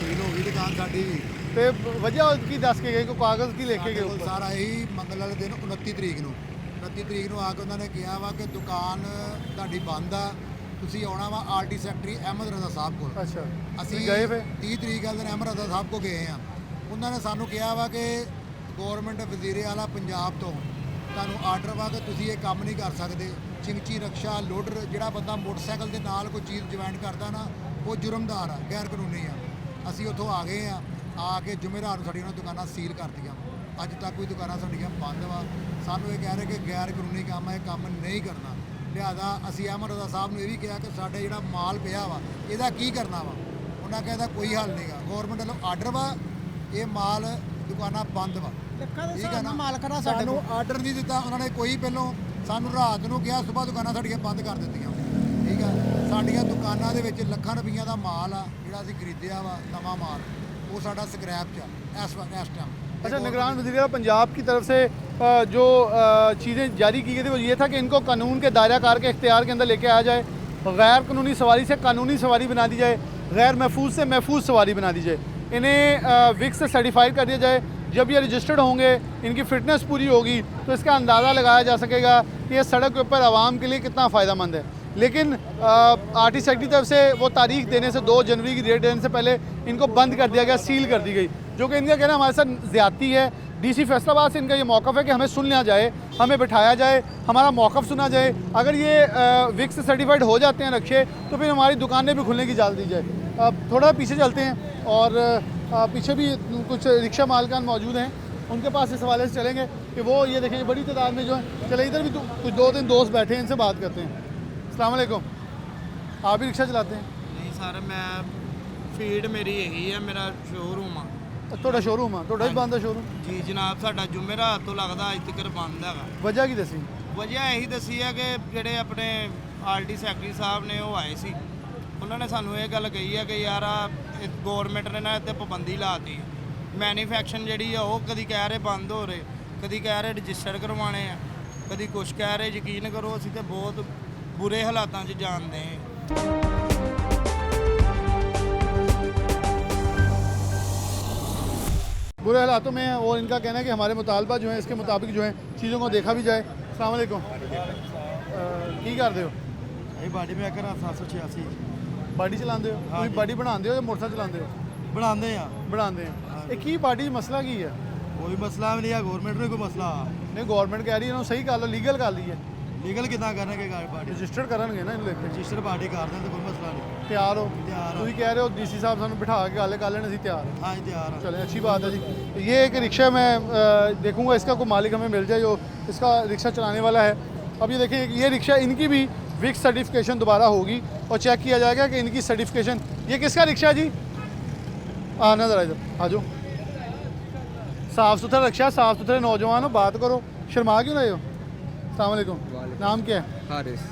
ਸੀਲ ਹੋ ਗਈ ਦੁਕਾਨ ਸਾਡੀ ਵੀ। ਤੇ ਵਜ੍ਹਾ ਕੀ ਦੱਸ ਕੇ ਗਏ, ਕੋਈ ਕਾਗਜ਼ ਕੀ ਲਿਖ ਕੇ ਗਏ ਉੱਪਰ? ਸਾਰਾ ਇਹੀ ਮੰਗਲ ਵਾਲੇ ਦਿਨ 29 ਤਰੀਕ ਨੂੰ ਆ ਕੇ ਉਹਨਾਂ ਨੇ ਕਿਹਾ ਵਾ ਕਿ ਦੁਕਾਨ ਤੁਹਾਡੀ ਬੰਦ ਆ, ਤੁਸੀਂ ਆਉਣਾ ਵਾ ਆਰਟੀ ਸੈਕਟਰੀ ਅਹਿਮਦ ਰਜ਼ਾ ਸਾਹਿਬ ਕੋਲ। ਅੱਛਾ, ਅਸੀਂ ਗਏ ਫਿਰ? 30 ਤਰੀਕ ਵਾਲੇ ਦਿਨ ਅਹਿਮਦ ਰਜ਼ਾ ਸਾਹਿਬ ਕੋਲ ਗਏ ਆ। ਉਹਨਾਂ ਨੇ ਸਾਨੂੰ ਕਿਹਾ ਵਾ ਕਿ ਗੌਰਮੈਂਟ ਵਜ਼ੀਰੇ ਆਲਾ ਪੰਜਾਬ ਤੋਂ ਤੁਹਾਨੂੰ ਆਰਡਰ ਵਾ ਕਿ ਤੁਸੀਂ ਇਹ ਕੰਮ ਨਹੀਂ ਕਰ ਸਕਦੇ। ਚਿੰਚੀ ਰਕਸ਼ਾ ਲੋਡਰ, ਜਿਹੜਾ ਬੰਦਾ ਮੋਟਰਸਾਈਕਲ ਦੇ ਨਾਲ ਕੋਈ ਚੀਜ਼ ਜੁਆਇਨ ਕਰਦਾ ਨਾ, ਉਹ ਜੁਰਮਦਾਰ ਆ, ਗੈਰ ਕਾਨੂੰਨੀ ਆ। ਅਸੀਂ ਉੱਥੋਂ ਆ ਗਏ ਆ, ਆ ਕੇ ਜੁਮੇਰਾਤ ਨੂੰ ਸਾਡੀਆਂ ਦੁਕਾਨਾਂ ਸੀਲ ਕਰਤੀਆਂ। ਅੱਜ ਤੱਕ ਕੋਈ ਦੁਕਾਨਾਂ ਸਾਡੀਆਂ ਬੰਦ ਵਾ। ਸਾਨੂੰ ਇਹ ਕਹਿ ਰਹੇ ਕਿ ਗੈਰ ਕਾਨੂੰਨੀ ਕੰਮ ਹੈ, ਇਹ ਕੰਮ ਨਹੀਂ ਕਰਨਾ। ਲਿਹਾਜ਼ਾ ਅਸੀਂ ਅਹਿਮਦ ਰਜ਼ਾ ਸਾਹਿਬ ਨੂੰ ਇਹ ਵੀ ਕਿਹਾ ਕਿ ਸਾਡੇ ਜਿਹੜਾ ਮਾਲ ਪਿਆ ਵਾ ਇਹਦਾ ਕੀ ਕਰਨਾ ਵਾ। ਉਹਨਾਂ ਕਹਿੰਦਾ ਕੋਈ ਹੱਲ ਨਹੀਂਗਾ, ਗੌਰਮੈਂਟ ਵੱਲੋਂ ਆਰਡਰ ਵਾ, ਇਹ ਮਾਲ ਦੁਕਾਨਾਂ ਬੰਦ ਵਾ, ਠੀਕ ਹੈ ਨਾ। ਮਾਲਕਰਾ ਸਾਨੂੰ ਆਰਡਰ ਨਹੀਂ ਦਿੱਤਾ ਉਹਨਾਂ ਨੇ ਕੋਈ। ਪਹਿਲੋਂ ਸਾਨੂੰ ਰਾਤ ਨੂੰ ਕਿਹਾ, ਸਵੇਰ ਦੁਕਾਨਾਂ ਸਾਡੀਆਂ ਬੰਦ ਕਰ ਦਿੱਤੀਆਂ, ਠੀਕ ਆ। ਸਾਡੀਆਂ ਦੁਕਾਨਾਂ ਦੇ ਵਿੱਚ ਲੱਖਾਂ ਰੁਪਈਆ ਦਾ ਮਾਲ ਆ ਜਿਹੜਾ ਅਸੀਂ ਖਰੀਦਿਆ ਵਾ, ਨਵਾਂ ਮਾਲ, ਉਹ ਸਾਡਾ ਸਕ੍ਰੈਪ 'ਚ ਆ ਇਸ टाइम। अच्छा, निगरान वज़ीर आला पंजाब की तरफ से जो चीज़ें जारी की गई थी वो ये था कि इनको कानून के दायरा कार के इख्तियार के अंदर लेके आया जाए, गैर कानूनी सवारी से कानूनी सवारी बना दी जाए, गैर महफूज से महफूज सवारी बना दी जाए, इन्हें विक्स से सर्टिफाइड कर दिया जाए। जब ये रजिस्टर्ड होंगे, इनकी फ़िटनेस पूरी होगी, तो इसका अंदाज़ा लगाया जा सकेगा कि ये सड़क के ऊपर आवाम के लिए कितना फ़ायदेमंद है। लेकिन आरटी सेक्रेटरी की तरफ से वो तारीख देने से 2 जनवरी की डेट देने से पहले इनको बंद कर दिया गया, सील कर दी गई, जो कि इनका कहना हमारे साथ ज़्यादती है। डीसी फैसलाबाद से इनका ये मौक़िफ़ है कि हमें सुन लिया जाए, हमें बिठाया जाए, हमारा मौक़िफ़ सुना जाए। अगर ये विक्स सर्टिफाइड हो जाते हैं रक्शे, तो फिर हमारी दुकानें भी खुलने की इजाज़त दी जाए। थोड़ा पीछे चलते हैं और पीछे भी कुछ रिक्शा मालिकान मौजूद हैं, उनके पास इस हवाले से चलेंगे कि वो ये देखेंगे बड़ी तादाद में जो है। चले इधर भी कुछ 2-3 दोस्त बैठे हैं, इनसे बात करते हैं। अस्सलाम वालेकुम, आप भी रिक्शा चलाते हैं? नहीं सर, मैं ਫੀਡ ਮੇਰੀ ਇਹੀ ਹੈ, ਮੇਰਾ ਸ਼ੋਰੂਮ ਆ ਤੁਹਾਡਾ ਸ਼ੋਰੂਮ ਆ, ਤੁਹਾਡਾ ਵੀ ਬੰਦ ਆ ਸ਼ੋਰੂਮ? ਜੀ ਜਨਾਬ, ਸਾਡਾ ਜੁਮੇਰਾਤ ਤੋਂ ਲੱਗਦਾ ਅੱਜ ਤੱਕ ਬੰਦ ਹੈਗਾ। ਵਜ੍ਹਾ ਕੀ ਦੱਸੀ? ਵਜ੍ਹਾ ਇਹੀ ਦੱਸੀ ਹੈ ਕਿ ਜਿਹੜੇ ਆਪਣੇ ਆਰਟੀ ਸੈਕਟਰੀ ਸਾਹਿਬ ਨੇ ਉਹ ਆਏ ਸੀ, ਉਹਨਾਂ ਨੇ ਸਾਨੂੰ ਇਹ ਗੱਲ ਕਹੀ ਹੈ ਕਿ ਯਾਰ ਆ ਗੌਰਮੈਂਟ ਨੇ ਨਾ ਇੱਥੇ ਪਾਬੰਦੀ ਲਾਤੀ। ਮੈਨੂਫੈਕਚਰਿੰਗ ਜਿਹੜੀ ਆ ਉਹ ਕਦੀ ਕਹਿ ਰਹੇ ਬੰਦ ਹੋ ਰਹੇ, ਕਦੀ ਕਹਿ ਰਹੇ ਰਜਿਸਟਰ ਕਰਵਾਉਣੇ ਆ, ਕਦੀ ਕੁਛ ਕਹਿ ਰਹੇ। ਯਕੀਨ ਕਰੋ ਅਸੀਂ ਤੇ ਬਹੁਤ ਬੁਰੇ ਹਾਲਾਤਾਂ 'ਚ ਜਾਣਦੇ ਹਾਂ। बुरे हालातों में है और इनका कहना है कि हमारे मुतालबा जो है इसके मुताबिक जो है चीज़ों को देखा भी जाए। अस्सलाम वालेकुम, की करते हो? ਇਹ ਬਾਡੀ ਮੈਂ ਕਰਾਂ 786 बाडी चलाते हो? तुम बाडी बनाते हो या मोटरसाइकिल चलाते हो? ਬਣਾਉਂਦੇ ਆ। बनाते हैं। एक की बाडी मसला की है? ਕੋਈ ਮਸਲਾ ਵੀ ਨਹੀਂ ਆ, ਗਵਰਨਮੈਂਟ ਨੂੰ ਕੋਈ ਮਸਲਾ। नहीं गवर्नमेंट कह रही है सही कर लो, लीगल कर ली है। ਲੀਗਲ ਕਿਦਾਂ ਕਰਨਗੇ ਬਾਡੀ? रजिस्टर करनगे ना इन्हें लेके। ਰਜਿਸਟਰ ਬਾਡੀ ਕਰ ਦਿੰਦੇ, ਕੋਈ ਮਸਲਾ ਨਹੀਂ। तैयार हो? ਤਿਆਰ ਆ। तुम कह रहे हो डीसी साहब सानू बिठा के गल कर लेने, तैयार हैं। ਹਾਂ ਜੀ ਤਿਆਰ ਆ। चले, अच्छी बात है जी। ये एक रिक्शा मैं देखूंगा इसका कोई मालिक हमें मिल जाए जो इसका रिक्शा चलाने वाला है। अब ये देखिए ये रिक्शा इनकी भी विक्स सर्टिफिकेशन दोबारा होगी और चेक किया जाएगा कि इनकी सर्टिफिकेशन। ये किसका रिक्शा जी? आना ज़रा इधर आ जाओ। साफ़ सुथरा रिक्शा, साफ़ सुथरे नौजवान हो, बात करो, शर्मा क्यों रहे हो? अस्सलाम वालेकुम, नाम क्या है? हारिस।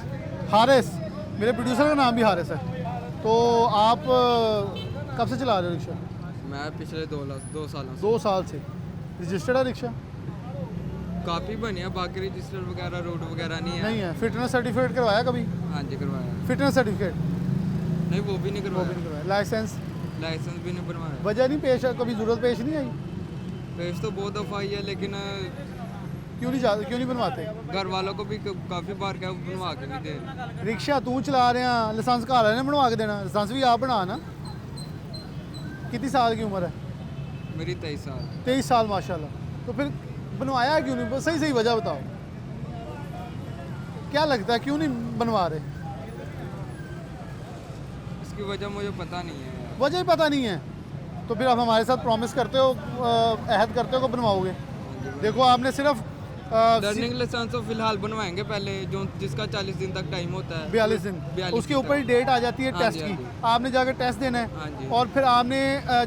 हारिस, मेरे प्रोड्यूसर का नाम भी हारिस है। तो आप कब से चला रहे हो रिक्शा? मैं पिछले 2 सालों से। 2 साल से। रजिस्टर्ड है रिक्शा? काफ़ी बढ़िया, बाकी रजिस्टर वगैरह रूट वगैरह नहीं है। नहीं है। फिटनेस सर्टिफिकेट करवाया कभी? हाँ जी करवाया। फिटनेस सर्टिफिकेट नहीं वो भी नहीं वो भी करवाया। नहीं करवाया। लाइसेंस? लाइसेंस भी नहीं बनवाया। वजह नहीं पेश, कभी ज़रूरत पेश नहीं आई? पेश तो बहुत दफ़ा आई है, लेकिन क्यों नहीं बनवाते? घर वालों को भी काफ़ी बार क्या बनवा के नहीं दे। रिक्शा तू चला रहे हैं, लाइसेंस घर वाले ने बनवा के देना, लाइसेंस भी आप बना ना। कितनी साल की उम्र है? मेरी 23 साल। 23 साल माशाल्लाह। तो फिर बनवाया क्यों नहीं? सही सही वजह बताओ, क्या लगता है क्यों नहीं बनवा रहे? इसकी वजह मुझे पता नहीं है। वजह ही पता नहीं है तो फिर आप हमारे साथ प्रॉमिस करते हो, अहद करते हो कि बनवाओगे? देखो आपने सिर्फ लर्निंग लाइसेंस तो फिलहाल बनवाएंगे पहले, जो जिसका 40 दिन तक टाइम होता है। 42 दिन 42 उसके ऊपर ही डेट आ जाती है हाँ टेस्ट जी, की। हाँ जी। आपने जाकर टेस्ट देना हाँ है जी। और फिर आपने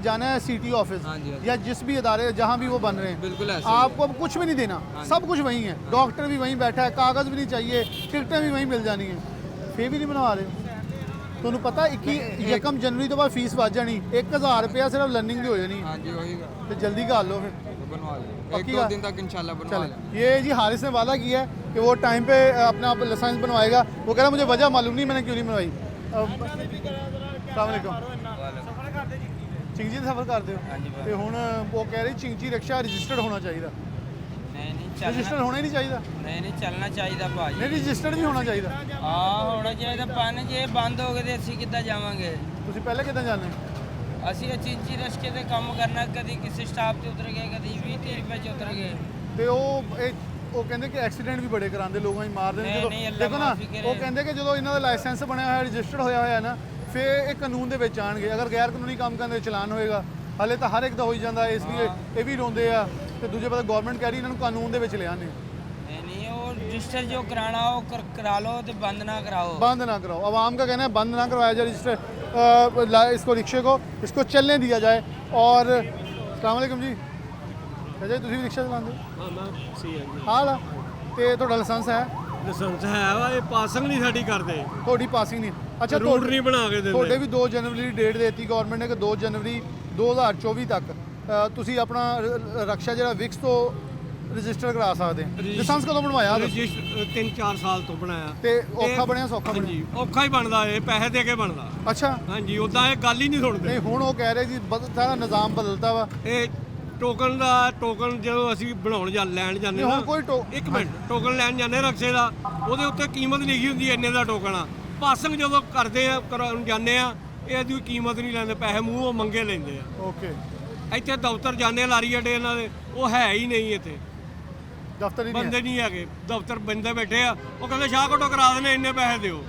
जाना है सिटी ऑफिस हाँ जी, हाँ जी। या जिस भी इदारे जहाँ भी वो बन रहे हैं, बिल्कुल ऐसे ही है। आपको अब कुछ भी नहीं देना, हाँ जी। सब कुछ वहीं है। डॉक्टर भी वहीं बैठा है, कागज़ भी नहीं चाहिए, टिकटें भी वहीं मिल जानी है, फिर भी नहीं बनवा रहे। ਤੁਹਾਨੂੰ ਪਤਾ 21 जनवरी तो बाद फीस ਵੱਧ जानी, 1000 रुपया सिर्फ लर्निंग ਦੀ हो जानी। हाँ जी वही तो जल्दी कर लो फिर, बनवा लें। पक्की 1-2 बात? दिन तक इंशाल्लाह बनवा चले। लें। ये जी हारिस ने वादा किया है कि वो टाइम पे अपना आप लाइसेंस बनवाएगा। वो कह रहा मुझे वजह मालूम नहीं मैंने क्यों नहीं बनवाई। अस्सलाम चिंची सफ़र करते हो तो हुण वो कह रही चिंची रिक्शा रजिस्टर्ड होना चाहिए। नहीं रजिस्टर्ड होना ही नहीं चाहिए। नहीं ਚੱਲਣਾ ਚਾਹੀਦਾ ਭਾਜੀ। नहीं रजिस्टर्ड भी होना चाहिए। ਹਾਂ ਹੋਣਾ ਚਾਹੀਦਾ। ਪਾਣੀ ਜੇ ਬੰਦ ਹੋ ਗਏ ਤੇ ਅਸੀਂ ਕਿੱਦਾਂ ਜਾਵਾਂਗੇ? ਤੁਸੀਂ ਪਹਿਲੇ ਕਿੱਦਾਂ ਜਾਣੇ? ਅਸੀਂ ਚੀਚੀ ਰਸਕੇ ਤੇ ਕੰਮ ਕਰਨਾ, ਕਦੀ ਕਿਸੇ ਸਟਾਪ ਤੇ ਉਤਰ ਗਏ, ਕਦੀ 20-30 ਰੁਪਏ 'ਚ ਉਤਰ ਗਏ। ਤੇ ਉਹ ਕਹਿੰਦੇ ਕਿ ਐਕਸੀਡੈਂਟ ਵੀ ਬੜੇ ਕਰਾਉਂਦੇ, ਲੋਕਾਂ ਹੀ ਮਾਰਦੇ ਨੇ। ਨਹੀਂ, ਜਦੋਂ ਅੱਲਾ ਦੇਖੋ ਨਾ ਮਾਫ਼ੀ ਕਰੇ। ਉਹ ਕਹਿੰਦੇ ਕਿ ਜਦੋਂ ਇਹਨਾਂ ਦਾ ਲਾਇਸੈਂਸ ਬਣਿਆ ਹੋਇਆ, ਰਜਿਸਟਰਡ ਹੋਇਆ ਹੋਇਆ ਨਾ, ਫਿਰ ਇਹ ਕਾਨੂੰਨ ਦੇ ਵਿੱਚ ਆਣਗੇ। ਅਗਰ ਗੈਰ ਕਾਨੂੰਨੀ ਕੰਮ ਕਰਦੇ ਚਲਾਨ ਹੋਏਗਾ। ਹਾਲੇ ਤਾਂ ਹਰ ਇੱਕ ਦਾ ਹੋਈ ਜਾਂਦਾ, ਇਸ ਲਈ ਇਹ ਵੀ ਰੋਂਦੇ ਆ ਤੇ ਦੂਜੇ ਪਾਸੇ ਗਵਰਨਮੈਂਟ ਕਹਿ ਰਹੀ ਇਹਨਾਂ ਨੂੰ ਕਾਨੂੰਨ ਦੇ ਵਿੱਚ ਲਿਆਣੇ। नहीं वो रजिस्टर जो कराना हो करा लो तो बंद ना कराओ। बंद ना कराओ। आवाम का कहना है बंद ना करवाया जाए रजिस्टर, इसको रिक्शे को इसको चलने दिया जाए। और अस्सलाम वालेकुम जी, अजय ਤੁਸੀਂ ਵੀ ਰਿਕਸ਼ਾ ਚਲਾਉਂਦੇ ਹੋ? ਹਾਂ ਮੈਂ ਸੀ ਹਾਂ ਜੀ। ਹਾਲ ਤੇ ਤੁਹਾਡਾ ਲਾਇਸੈਂਸ ਹੈ? ਲਾਇਸੈਂਸ ਹੈ ਵਾ, ਇਹ ਪਾਸਿੰਗ ਨਹੀਂ ਸਾਡੀ ਕਰਦੇ। ਤੁਹਾਡੀ ਪਾਸਿੰਗ ਨਹੀਂ? ਅੱਛਾ, ਰੂਟ ਨਹੀਂ ਬਣਾ ਕੇ ਦਿੰਦੇ। ਤੁਹਾਡੇ ਵੀ 2 ਜਨਵਰੀ ਦੀ ਡੇਟ ਦੇਤੀ ਗਵਰਨਮੈਂਟ ਨੇ ਕਿ 2 ਜਨਵਰੀ 2024 ਤੱਕ ਤੁਸੀਂ ਆਪਣਾ ਰਕਸ਼ਾ ਜਿਹੜਾ ਵਿਕਸ ਤੋਂ ਰਜਿਸਟਰ ਕਰਾ ਸਕਦੇ ਹੋ। ਲਾਇਸੈਂਸ ਕਦੋਂ ਬਣਵਾਇਆ? ਰਜਿਸਟਰ 3-4 ਸਾਲ ਤੋਂ ਬਣਾਇਆ। ਤੇ ਔਖਾ ਬਣਿਆ ਸੌਖਾ ਬਣਿਆ? ਹਾਂਜੀ ਔਖਾ ਹੀ ਬਣਦਾ, ਇਹ ਪੈਸੇ ਦੇ ਕੇ ਬਣਦਾ। ਅੱਛਾ ਹਾਂਜੀ ਉਦਾਂ ਇਹ ਗੱਲ ਹੀ ਨਹੀਂ ਸੁਣਦੇ। ਨਹੀਂ ਹੁਣ ਉਹ ਕਹਿ ਰਹੇ ਜੀ ਸਾਰਾ ਨਿਜ਼ਾਮ ਬਦਲਤਾ ਵਾ। ਇਹ ਟੋਕਨ ਜਦੋਂ ਅਸੀਂ ਬਣਾਉਣ ਲੈਣ ਜਾਂਦੇ ਨਹੀਂ, ਨਾ, ਹੁਣ ਕੋਈ ਇੱਕ ਮਿੰਟ, ਟੋਕਨ ਲੈਣ ਜਾਂਦੇ ਰਕਸ਼ੇ ਦਾ, ਉਹਦੇ ਉੱਤੇ ਕੀਮਤ ਲਿਖੀ ਹੁੰਦੀ ਹੈ, ਇੰਨੇ ਦਾ ਟੋਕਨ ਆ। ਪਾਸਿੰਗ ਜਦੋਂ ਕਰਦੇ ਆ ਕਰਾਉਣ ਜਾਂਦੇ ਆ, ਇਹਦੀ ਕੀਮਤ ਨਹੀਂ ਲੈਂਦੇ, ਪੈਸੇ ਮੂੰਹੋਂ ਮੰਗੇ ਲੈਂਦੇ ਆ। ਓਕੇ। ਇੱਥੇ ਦਫ਼ਤਰ ਜਾਂਦੇ ਲਾਰੀ ਅੱਡੇ ਇਹਨਾਂ ਦੇ, ਉਹ ਹੈ ਹੀ ਨਹੀਂ ਇੱਥੇ ਦਫ਼ਤਰ ਹੀ ਬੰਦੇ ਨਹੀਂ ਹੈਗੇ। ਦਫ਼ਤਰ ਬੰਦੇ ਬੈਠੇ ਆ, ਉਹ ਕਹਿੰਦੇ ਸ਼ਾਹਕੋਟੋਂ ਕਰਾ ਦੇਣੇ, ਇੰਨੇ ਪੈਸੇ ਦਿਓ।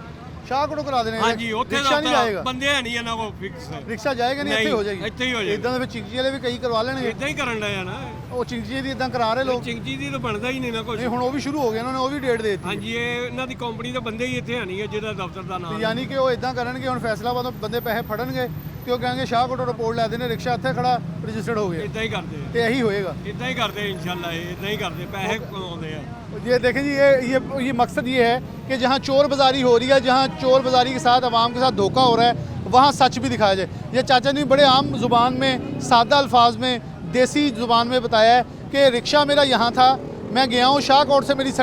ਸ਼ਾਹਕੋਟੋਂ ਕਰਾ ਦੇਣੇ? ਹਾਂਜੀ ਉੱਥੇ ਰਿਕਸ਼ਾ ਨਹੀਂ ਦਫ਼ਤਰ ਜਾਏਗਾ? ਬੰਦੇ ਹੈ ਨਹੀਂ ਇਹਨਾਂ ਕੋਲ ਫਿਕਸ। ਰਿਕਸ਼ਾ ਜਾਏਗਾ ਨਹੀਂ? ਇੱਥੇ ਹੋ ਜਾਏਗੀ? ਇੱਥੇ ਹੀ ਹੋ ਜਾਏਗੀ। ਇਦਾਂ ਦੇ ਵਿੱਚ ਚਿੰਚੀ ਵਾਲੇ ਵੀ ਕਈ ਕਰਵਾ ਲੈਣਗੇ। ਇਦਾਂ ਹੀ ਕਰਨ ਡਏ ਆ ਨਾ, ਉਹ ਚਿੰਚੀ ਦੀ ਇਦਾਂ ਕਰਾ ਰਹੇ ਲੋਕ। ਚਿੰਚੀ ਦੀ ਤਾਂ ਬਣਦਾ ਹੀ ਨਹੀਂ ਨਾ ਕੁਝ। ਨਹੀਂ ਹੁਣ ਉਹ ਵੀ ਸ਼ੁਰੂ ਹੋ ਗਿਆ, ਉਹਨਾਂ ਨੇ ਉਹ ਵੀ ਡੇਟ ਦੇ ਦਿੱਤੀ। ਹਾਂਜੀ ਇਹ ਇਹਨਾਂ ਦੀ ਕੰਪਨੀ ਦੇ ਬੰਦੇ ਹੀ ਇੱਥੇ ਹੈ ਨਹੀਂ, ਜਿਹਦਾ ਦਫ਼ਤਰ ਦਾ ਨਾਮ। ਯਾਨੀ ਕਿ ਉਹ ਇਦਾਂ ਕਰਨਗੇ, ਹੁਣ ਫੈਸਲਾਬਾਦ ਤੋਂ ਬੰਦੇ ਪੈਸੇ ਫੜਨਗੇ ਕਿ ਉਹ ਕਹਿਣਗੇ ਸ਼ਾਹਕੋਟ ਰਿਪੋਰਟ ਲੈ ਦੇਣੇ ਰਿਕਸ਼ਾ ਇੱਥੇ ਖੜਾ ਰਜਿਸਟਰਡ ਹੋ ਗਿਆ ਇਦਾਂ ਹੀ ਕਰਦੇ ਆ, ਤੇ ਇਹੀ ਹੋਏਗਾ। ਇਦਾਂ ਹੀ ਕਰਦੇ इंशाल्लाह, ये इदां ही करते, पैसे कमाਉਂਦੇ ਆ। ये देखें जी, ये मकसद ये है कि जहाँ चोर बाज़ारी हो रही है, जहाँ चोर बाज़ारी के साथ आवाम के साथ धोखा हो रहा है, वहाँ सच भी दिखाया जाए। ये चाचा ने बड़े आम ज़ुबान में, सादा अल्फाज में, देसी ज़ुबान में बताया है कि रिक्शा मेरा यहाँ था, मैं गया हूँ शाहकोट से मेरी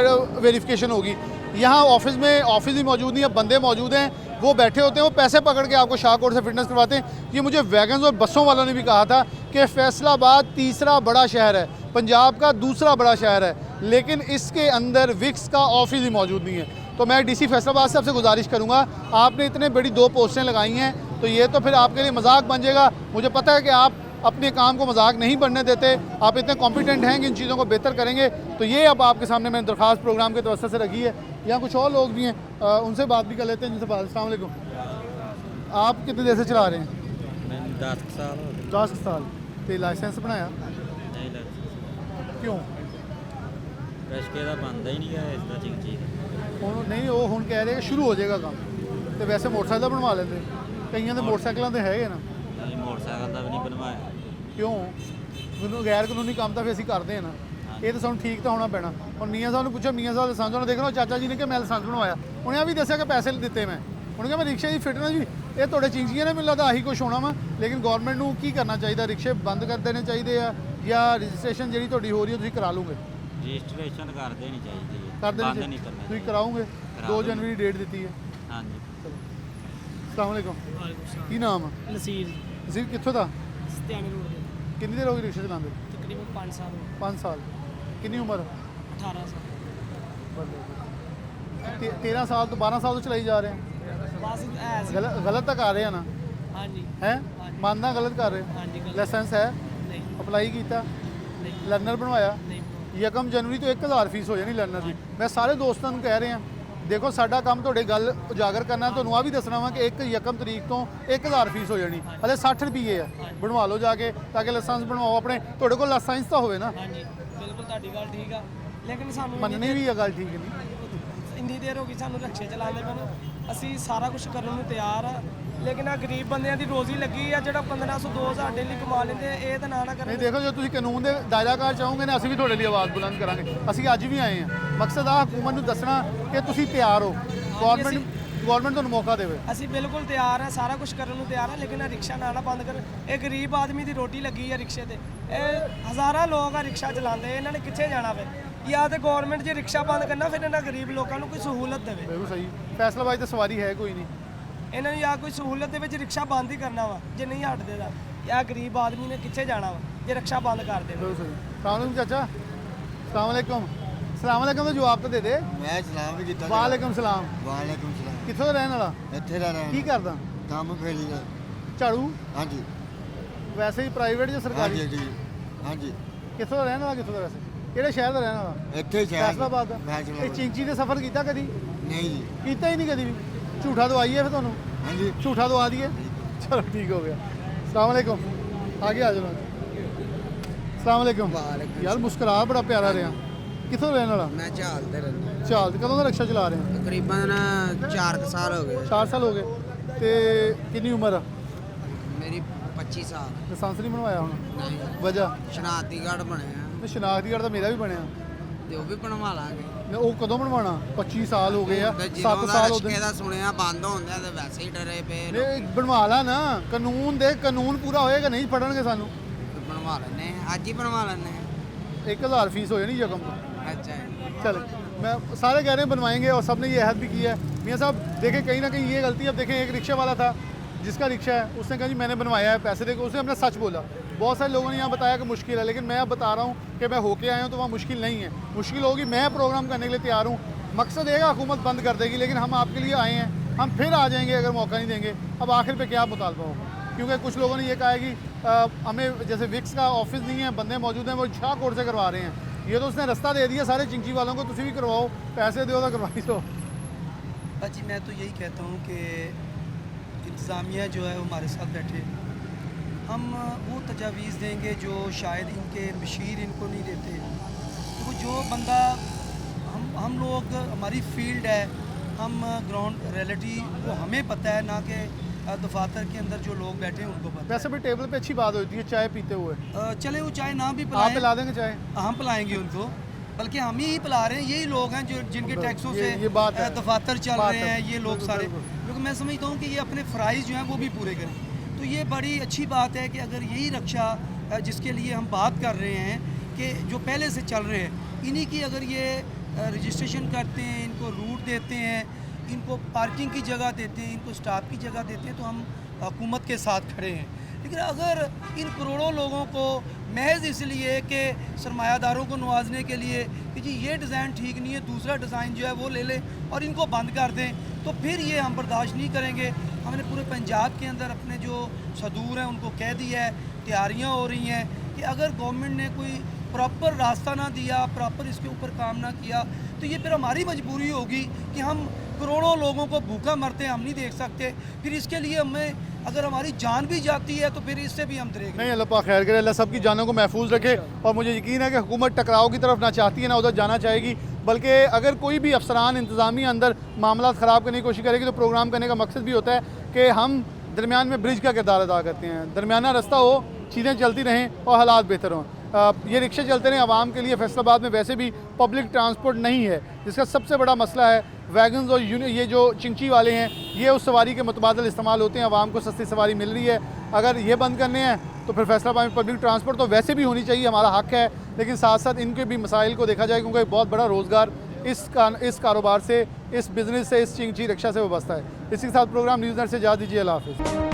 वेरिफिकेशन होगी। यहाँ ऑफिस में ऑफिस भी मौजूद नहीं है, बंदे मौजूद हैं, वो बैठे होते हैं, वो पैसे पकड़ के आपको शाहकोट से फिटनेस करवाते हैं। ये मुझे वैगन्स और बसों वालों ने भी कहा था कि फैसलाबाद तीसरा बड़ा शहर है, पंजाब का दूसरा बड़ा शहर है, लेकिन इसके अंदर विक्स का ऑफिस ही मौजूद नहीं है। तो मैं डीसी फैसलाबाद से आपसे गुजारिश करूंगा, आपने इतने बड़ी 2 पोस्टें लगाई हैं, तो ये तो फिर आपके लिए मजाक बन जाएगा। मुझे पता है कि आप अपने काम को मजाक नहीं बनने देते, आप इतने कॉम्पिटेंट हैं कि इन चीज़ों को बेहतर करेंगे। तो ये अब आपके सामने मैंने दरख्वास्त प्रोग्राम के तवज्जो से रखी है। यहाँ कुछ और लोग भी हैं, उनसे बात भी कर लेते हैं जिनसे बात। अस्सलाम वालेकुम, आप कितने देर से चला रहे हैं? 10 साल हो गए। 10 साल। तो लाइसेंस बनाया नहीं लाइसेंस क्यों? रिश्ते का बनता ही नहीं है इसका चिंची ਹੁਣ ਨਹੀਂ, ਉਹ ਹੁਣ ਕਹਿ ਰਹੇ ਕਿ ਸ਼ੁਰੂ ਹੋ ਜਾਏਗਾ ਕੰਮ। ਤੇ ਵੈਸੇ ਮੋਟਰਸਾਈਕਲ ਦਾ ਬਣਵਾ ਲੈਂਦੇ, ਕਈਆਂ ਦੇ ਮੋਟਰਸਾਈਕਲਾਂ ਤੇ ਹੈਗੇ ਨਾ। नहीं मोटरसाइकिल का भी नहीं बनवाया। ਕਿਉਂ? ਮੈਨੂੰ ਗੈਰ ਕਾਨੂੰਨੀ ਕੰਮ ਤਾਂ ਫਿਰ ਅਸੀਂ ਕਰਦੇ ਹਾਂ ਨਾ, ਇਹ ਤਾਂ ਸਾਨੂੰ ਠੀਕ ਤਾਂ ਹੋਣਾ ਪੈਣਾ। ਹੁਣ ਮੀਆਂ ਸਾਹਿਬ ਨੂੰ ਪੁੱਛੋ, ਮੀਆਂ ਸਾਹਿਬ ਲਾਇਸੈਂਸ ਉਹਨਾਂ ਦੇਖ ਲਓ, ਚਾਚਾ ਜੀ ਨੇ ਕਿ ਮੈਂ ਲਾਇਸੈਂਸ ਬਣਵਾਇਆ, ਉਹਨੇ ਆ ਵੀ ਦੱਸਿਆ ਕਿ ਪੈਸੇ ਦਿੱਤੇ ਮੈਂ। ਉਹਨੇ ਕਿਹਾ ਮੈਂ ਰਿਕਸ਼ੇ ਦੀ ਫਿਟਨੈਸ ਵੀ, ਇਹ ਤੁਹਾਡੇ ਚਿੰਚੀਆਂ ਨੇ, ਮੈਨੂੰ ਲੱਗਦਾ ਆਹੀ ਕੁਛ ਹੋਣਾ ਵਾ। ਲੇਕਿਨ ਗਵਰਨਮੈਂਟ ਨੂੰ ਕੀ ਕਰਨਾ ਚਾਹੀਦਾ? ਰਿਕਸ਼ੇ ਬੰਦ ਕਰ ਦੇਣੇ ਚਾਹੀਦੇ ਆ, ਜਾਂ ਰਜਿਸਟ੍ਰੇਸ਼ਨ ਜਿਹੜੀ ਤੁਹਾਡੀ ਹੋ ਰਹੀ ਹੈ ਤੁਸੀਂ ਕਰਾ ਲਓਗੇ? रजिस्ट्रेशन कर देनी चाहिए, ਕਰ ਦੇਣੀ बंद ਚਾਹੀਦੀ, नहीं करना ਤੁਸੀਂ चाहिए। ਕਰਾਓਗੇ? ਕਰਾ 2 ਦੇਣੀ। ਜਨਵਰੀ ਡੇਟ ਦਿੱਤੀ ਹੈ। हाँ जी। ਅਸਲਾਮ ਵਾਲੇਕੁਮ, ਕੀ ਨਾਮ ਆ? ਨਸੀਰ ਤੁਸੀਂ ਕਿੱਥੋਂ ਦਾ? ਸਤਿਆਣੀ ਰੋਡ ਦੇ ਕਿੰਨੀ ਦੇਰ ਹੋ ਗਈ ਰਿਕਸ਼ਾ ਚਲਾਉਂਦੇ? ਤਕਰੀਬਨ 5 ਸਾਲ 5 ਸਾਲ। ਕਿੰਨੀ ਉਮਰ? 18 ਸਾਲ 13 ਸਾਲ ਤੋਂ 12 ਸਾਲ ਤੋਂ ਚਲਾਈ ਜਾ ਰਹੇ ਆ। ਬਸ ਐਸ ਗਲਤ ਤਾਂ ਕਰ ਰਹੇ ਆ ਨਾ? ਹਾਂਜੀ ਹੈ ਹਾਂਜੀ। ਮੰਨਦਾ ਗਲਤ ਕਰ ਰਹੇ? ਹਾਂਜੀ ਗਲਤ ਲਾਇਸੈਂਸ ਹੈ? ਨਹੀਂ ਅਪਲਾਈ ਕੀਤਾ? ਨਹੀਂ ਲਰਨਰ ਬਣਵਾਇਆ? ਨਹੀਂ 1 ਜਨਵਰੀ ਤੋਂ 1000 ਫੀਸ ਹੋ ਜਾਣੀ ਲਰਨਰ ਦੀ। ਮੈਂ ਸਾਰੇ ਦੋਸਤਾਂ ਨੂੰ ਕਹਿ ਰਿਹਾ, ਦੇਖੋ ਸਾਡਾ ਕੰਮ ਤੁਹਾਡੇ ਗੱਲ ਉਜਾਗਰ ਕਰਨਾ, ਤੁਹਾਨੂੰ ਆ ਵੀ ਦੱਸਣਾ ਵਾ ਕਿ 1 ਤਰੀਕ ਤੋਂ 1000 ਫੀਸ ਹੋ ਜਾਣੀ, ਹਲੇ 60 ਰੁਪਏ ਆ। ਬਣਵਾ ਲਓ ਜਾ ਕੇ, ਤਾਂ ਕਿ ਲਾਇਸੈਂਸ ਬਣਵਾਓ ਆਪਣੇ, ਤੁਹਾਡੇ ਕੋਲ ਲਾਇਸੈਂਸ ਤਾਂ ਹੋਵੇ ਨਾ। ਹਾਂਜੀ ਬਿਲਕੁਲ ਤੁਹਾਡੀ ਗੱਲ ਠੀਕ ਆ, ਲੇਕਿਨ ਸਾਨੂੰ ਮੰਨਣੀ ਵੀ ਇਹ ਗੱਲ ਠੀਕ ਨਹੀਂ। ਇੰਨੀ ਦੇਰ ਹੋ ਗਈ ਸਾਨੂੰ ਰਿਕਸ਼ੇ ਚਲਾਉਂਦੇ ਮੈਨੂੰ, ਅਸੀਂ ਸਾਰਾ ਕੁਝ ਕਰਨ ਨੂੰ ਤਿਆਰ ਆ, ਲੇਕਿਨ ਆ ਗਰੀਬ ਬੰਦਿਆਂ ਦੀ ਰੋਜ਼ੀ ਲੱਗੀ ਆ, ਜਿਹੜਾ 1500 2000 ਡੇਲੀ ਕਮਾ ਲੈਂਦੇ, ਇਹ ਤਾਂ ਨਾ ਨਹੀਂ ਕਰਨ। ਦੇਖੋ, ਜੇ ਤੁਸੀਂ ਕਾਨੂੰਨ ਦੇ ਦਾਇਰਾਕਾਰ ਚਾਹੋਗੇ ਨਾ, ਅਸੀਂ ਵੀ ਤੁਹਾਡੇ ਲਈ ਆਵਾਜ਼ ਬੁਲੰਦ ਕਰਾਂਗੇ। ਅਸੀਂ ਅੱਜ ਵੀ ਆਏ ਹਾਂ, ਮਕਸਦ ਆ ਹਕੂਮਤ ਨੂੰ ਦੱਸਣਾ ਕਿ ਤੁਸੀਂ ਤਿਆਰ ਹੋ, ਗਵਰਨਮੈਂਟ ਤੁਹਾਨੂੰ ਮੌਕਾ ਦੇਵੇ। ਅਸੀਂ ਬਿਲਕੁਲ ਤਿਆਰ ਆ, ਸਾਰਾ ਕੁਝ ਕਰਨ ਨੂੰ ਤਿਆਰ ਆ, ਲੇਕਿਨ ਆ ਰਿਕਸ਼ਾ ਨਾ ਬੰਦ ਕਰਨ। ਇਹ ਗਰੀਬ ਆਦਮੀ ਦੀ ਰੋਟੀ ਲੱਗੀ ਆ ਰਿਕਸ਼ੇ ਤੇ, ਇਹ ਹਜ਼ਾਰਾਂ ਲੋਕ ਆ ਰਿਕਸ਼ਾ ਚਲਾਉਂਦੇ, ਇਹਨਾਂ ਨੇ ਕਿੱਥੇ ਜਾਣਾ ਵੇ? ਜਾਂ ਤੇ ਗਵਰਨਮੈਂਟ ਜੇ ਰਿਕਸ਼ਾ ਬੰਦ ਕਰਨਾ, ਫਿਰ ਇਹਨਾਂ ਗਰੀਬ ਲੋਕਾਂ ਨੂੰ ਕੋਈ ਸਹੂਲਤ ਦੇਵੇ। ਬਿਲਕੁਲ ਸਹੀ। ਫੈਸਲਾਬਾਦ ਤਾਂ ਸਵਾਰੀ ਹੈ ਕੋਈ ਨਹੀਂ, ਇਹਨਾਂ ਨੂੰ ਜਾਂ ਕੋਈ ਸਹੂਲਤ ਦੇ ਵਿੱਚ ਰਿਕਸ਼ਾ ਬੰਦ ਹੀ ਕਰਨਾ ਵਾ, ਜੇ ਨਹੀਂ ਹਟਦੇ ਤਾਂ। ਜਾਂ ਗਰੀਬ ਆਦਮੀ ਨੇ ਕਿੱਥੇ ਜਾਣਾ ਵਾ ਜੇ ਰਿਕਸ਼ਾ ਬੰਦ ਕਰ ਦੇਵੇ? ਬਿਲਕੁਲ ਸਹੀ। ਸਲਾਮ ਚਾਚਾ। ਸਲਾਮ ਵਾਲੇਕੁਮ। ਸਲਾਮ ਵਾਲੇਕੁਮ ਦਾ ਜਵਾਬ ਤਾਂ ਦੇ ਦੇ। मैं सलाम भी किया। ਵਾਲੇਕੁਮ ਸਲਾਮ। वालेकुम सलाम। ਕਿੱਥੋਂ ਦਾ ਰਹਿਣ ਵਾਲਾ? ਇੱਥੇ ਦਾ ਰਹਿਣ। ਕੀ ਕਰਦਾ? ਕੰਮ ਫੇਰੀ ਦਾ। ਝਾੜੂ? ਹਾਂਜੀ ਵੈਸੇ ਹੀ ਪ੍ਰਾਈਵੇਟ ਜਾਂ ਸਰਕਾਰੀ? ਹਾਂਜੀ ਹਾਂਜੀ। ਕਿੱਥੋਂ ਦਾ ਰਹਿਣ ਵਾਲਾ? ਕਿੱਥੋਂ ਦਾ ਵੈਸੇ? ਕਿਹੜੇ ਸ਼ਹਿਰ ਦਾ ਰਹਿਣ ਵਾਲਾ? ਇੱਥੇ ਸ਼ਹਿਰ ਫੈਸਲਾਬਾਦ ਦਾ। ਇਹ ਚਿੰਚੀ ਦੇ ਸਫ਼ਰ ਕੀਤਾ ਕਦੀ? ਨਹੀਂ ਜੀ। ਕੀਤਾ ਹੀ ਨਹੀਂ ਕਦੀ ਵੀ। ਝੂਠਾ ਦਵਾਈਏ ਫਿਰ ਤੁਹਾਨੂੰ? ਹਾਂਜੀ ਝੂਠਾ ਦਵਾ ਦਈਏ? ਚਲੋ ਠੀਕ ਹੋ ਗਿਆ। ਸਲਾਮ ਵਾਲੇकुम। आगे आ जाओ। ਸਲਾਮ ਵਾਲੇकुम। ਯਾਰ ਮੁਸਕਰਾ ਬੜਾ ਪਿਆਰਾ ਰਿਹਾ। ਕਿੱਥੋਂ ਰਹਿਣ ਵਾਲਾ? ਮੈਂ ਝਾਲ ਤੇ ਰਹਿੰਦਾ। ਝਾਲ ਤੇ ਕਦੋਂ ਦਾ ਰਿਕਸ਼ਾ ਚਲਾ ਰਹੇ ਹੋ? ਤਕਰੀਬਨ 4 ਸਾਲ ਹੋ ਗਏ। 4 ਸਾਲ ਹੋ ਗਏ। ਤੇ ਕਿੰਨੀ ਉਮਰ ਆ? ਮੇਰੀ 25 ਸਾਲ। ਲਾਇਸੈਂਸ ਨਹੀਂ ਬਣਵਾਇਆ ਹੁਣ? ਨਹੀਂ। ਵਜ੍ਹਾ? ਸ਼ਨਾਖਤੀ ਕਾਰਡ ਬਣਿਆ। ਸ਼ਨਾਖਤੀ ਕਾਰਡ ਤਾਂ ਮੇਰਾ ਵੀ ਬਣਿਆ। ਤੇ ਉਹ ਵੀ ਬਣਵਾ ਲਾਂਗੇ। ਉਹ ਕਦੋਂ ਬਣਵਾਉਣਾ? 25 ਸਾਲ ਹੋ ਗਏ ਆ। 7 ਸਾਲ ਹੋ ਗਏ। ਦਾ ਸੁਣਿਆ ਬੰਦ ਹੁੰਦਿਆ ਤੇ ਵੈਸੇ ਹੀ ਡਰੇ ਪਏ। ਨਹੀਂ ਬਣਵਾ ਲਾ ਨਾ, ਕਾਨੂੰਨ ਪੂਰਾ ਹੋਏਗਾ, ਨਹੀਂ ਫੜਨਗੇ ਸਾਨੂੰ। ਬਣਵਾ ਲੈਣੇ, ਅੱਜ ਹੀ ਬਣਵਾ ਲੈਣੇ। 1000 फीस हो जानी यकम को। अच्छा है। चल मैं सारे कह रहे हैं बनवाएंगे और सबने ये अहद भी किया है। मियाँ साहब देखें कहीं ना कहीं ये गलती, अब देखें एक रिक्शा वाला था जिसका रिक्शा है, उसने कहा जी मैंने बनवाया है, पैसे देकर, उसने अपना सच बोला। बहुत सारे लोगों ने यहाँ बताया कि मुश्किल है, लेकिन मैं अब बता रहा हूँ कि मैं होके आया हूँ तो वहाँ मुश्किल नहीं है। मुश्किल होगी, मैं प्रोग्राम करने के लिए तैयार हूँ। मकसद है हुकूमत बंद कर देगी, लेकिन हम आपके लिए आए हैं, हम फिर आ जाएंगे अगर मौका नहीं देंगे। अब आखिर पे क्या मुतालबा होगा, क्योंकि कुछ लोगों ने ये कहा है कि हमें जैसे विक्स का ऑफिस नहीं है, बंदे मौजूद हैं, वो शाहकोट से करवा रहे हैं। ये तो उसने रास्ता दे दिया सारे चिंची वालों को, तुम भी करवाओ, पैसे दो तो करवाई दो। जी मैं तो यही कहता हूँ कि इंतज़ामिया जो है वो हमारे साथ बैठे, हम वो तजावीज़ देंगे जो शायद इनके मशीर इनको नहीं देते। तो जो बंदा हम लोग, हमारी फील्ड है, हम ग्राउंड रियलिटी वो हमें पता है, ना कि दफातर के अंदर जो लोग बैठे हैं उनको पता वैसे भी टेबल पे अच्छी बात होती है चाय पीते हुए। चले वो चाय ना भी आप पिलाएं, पिला देंगे चाय? हम पिलाएंगे उनको, बल्कि हम ही पिला रहे हैं। यही लोग हैं जो जिनके टैक्सों से ये बात है। दफातर चल बात रहे है। हैं, ये लोग बिल्कुल, सारे। बिल्कुल। क्योंकि मैं समझता हूँ कि ये अपने फ़राइज़ जो हैं वो भी पूरे करें। तो ये बड़ी अच्छी बात है कि अगर यही रक्षा जिसके लिए हम बात कर रहे हैं कि जो पहले से चल रहे हैं, इन्हीं की अगर ये रजिस्ट्रेशन करते हैं, इनको रूट देते हैं, इनको पार्किंग की जगह देते हैं, इनको स्टाफ की जगह देते हैं, तो हम हुकूमत के साथ खड़े हैं। लेकिन अगर इन करोड़ों लोगों को महज इसलिए कि सरमायादारों को नवाजने के लिए कि जी ये डिज़ाइन ठीक नहीं है, दूसरा डिज़ाइन जो है वो ले लें और इनको बंद कर दें, तो फिर ये हम बर्दाश्त नहीं करेंगे। हमने पूरे पंजाब के अंदर अपने जो सदूर हैं उनको कह दिया है, तैयारियां हो रही हैं कि अगर गवर्नमेंट ने कोई प्रॉपर रास्ता ना दिया, प्रॉपर इसके ऊपर काम ना किया, तो ये फिर हमारी मजबूरी होगी कि हम करोड़ों लोगों को भूखा मरते हम नहीं देख सकते। फिर इसके लिए हमें अगर हमारी जान भी जाती है तो फिर इससे भी हम दरेग नहीं, अल्लाह पाक खैर करे, अल्लाह सबकी जानों को महफूज रखे। और मुझे यकीन है कि हुकूमत टकराव की तरफ ना चाहती है ना उधर जाना चाहेगी, बल्कि अगर कोई भी अफसरान इंतज़ामिया अंदर मामला ख़राब करने की कोशिश करेगी तो प्रोग्राम करने का मकसद भी होता है कि हम दरमियान में ब्रिज का किरदार अदा करते हैं, दरमियाना रास्ता हो, चीज़ें चलती रहें और हालात बेहतर हों। ये रिक्शे चलते रहें। आवाम के लिए फैसलाबाद में वैसे भी पब्लिक ट्रांसपोर्ट नहीं है, जिसका सबसे बड़ा मसला है वैगन्स और ये जो चिंची वाले हैं, ये उस सवारी के मुतबादल इस्तेमाल होते हैं, आवाम को सस्ती सवारी मिल रही है। अगर ये बंद करने हैं तो फिर फैसलाबाद में पब्लिक ट्रांसपोर्ट तो वैसे भी होनी चाहिए, हमारा हक है, लेकिन साथ साथ इनके भी मसाइल को देखा जाए, क्योंकि बहुत बड़ा रोज़गार इस कारोबार से, इस बिज़नेस से, इस चिंची रिक्शा से वाबस्ता है। इसी के साथ प्रोग्राम न्यूज़ नेट से इजाज़त दीजिए। अल्लाह हाफ़िज़।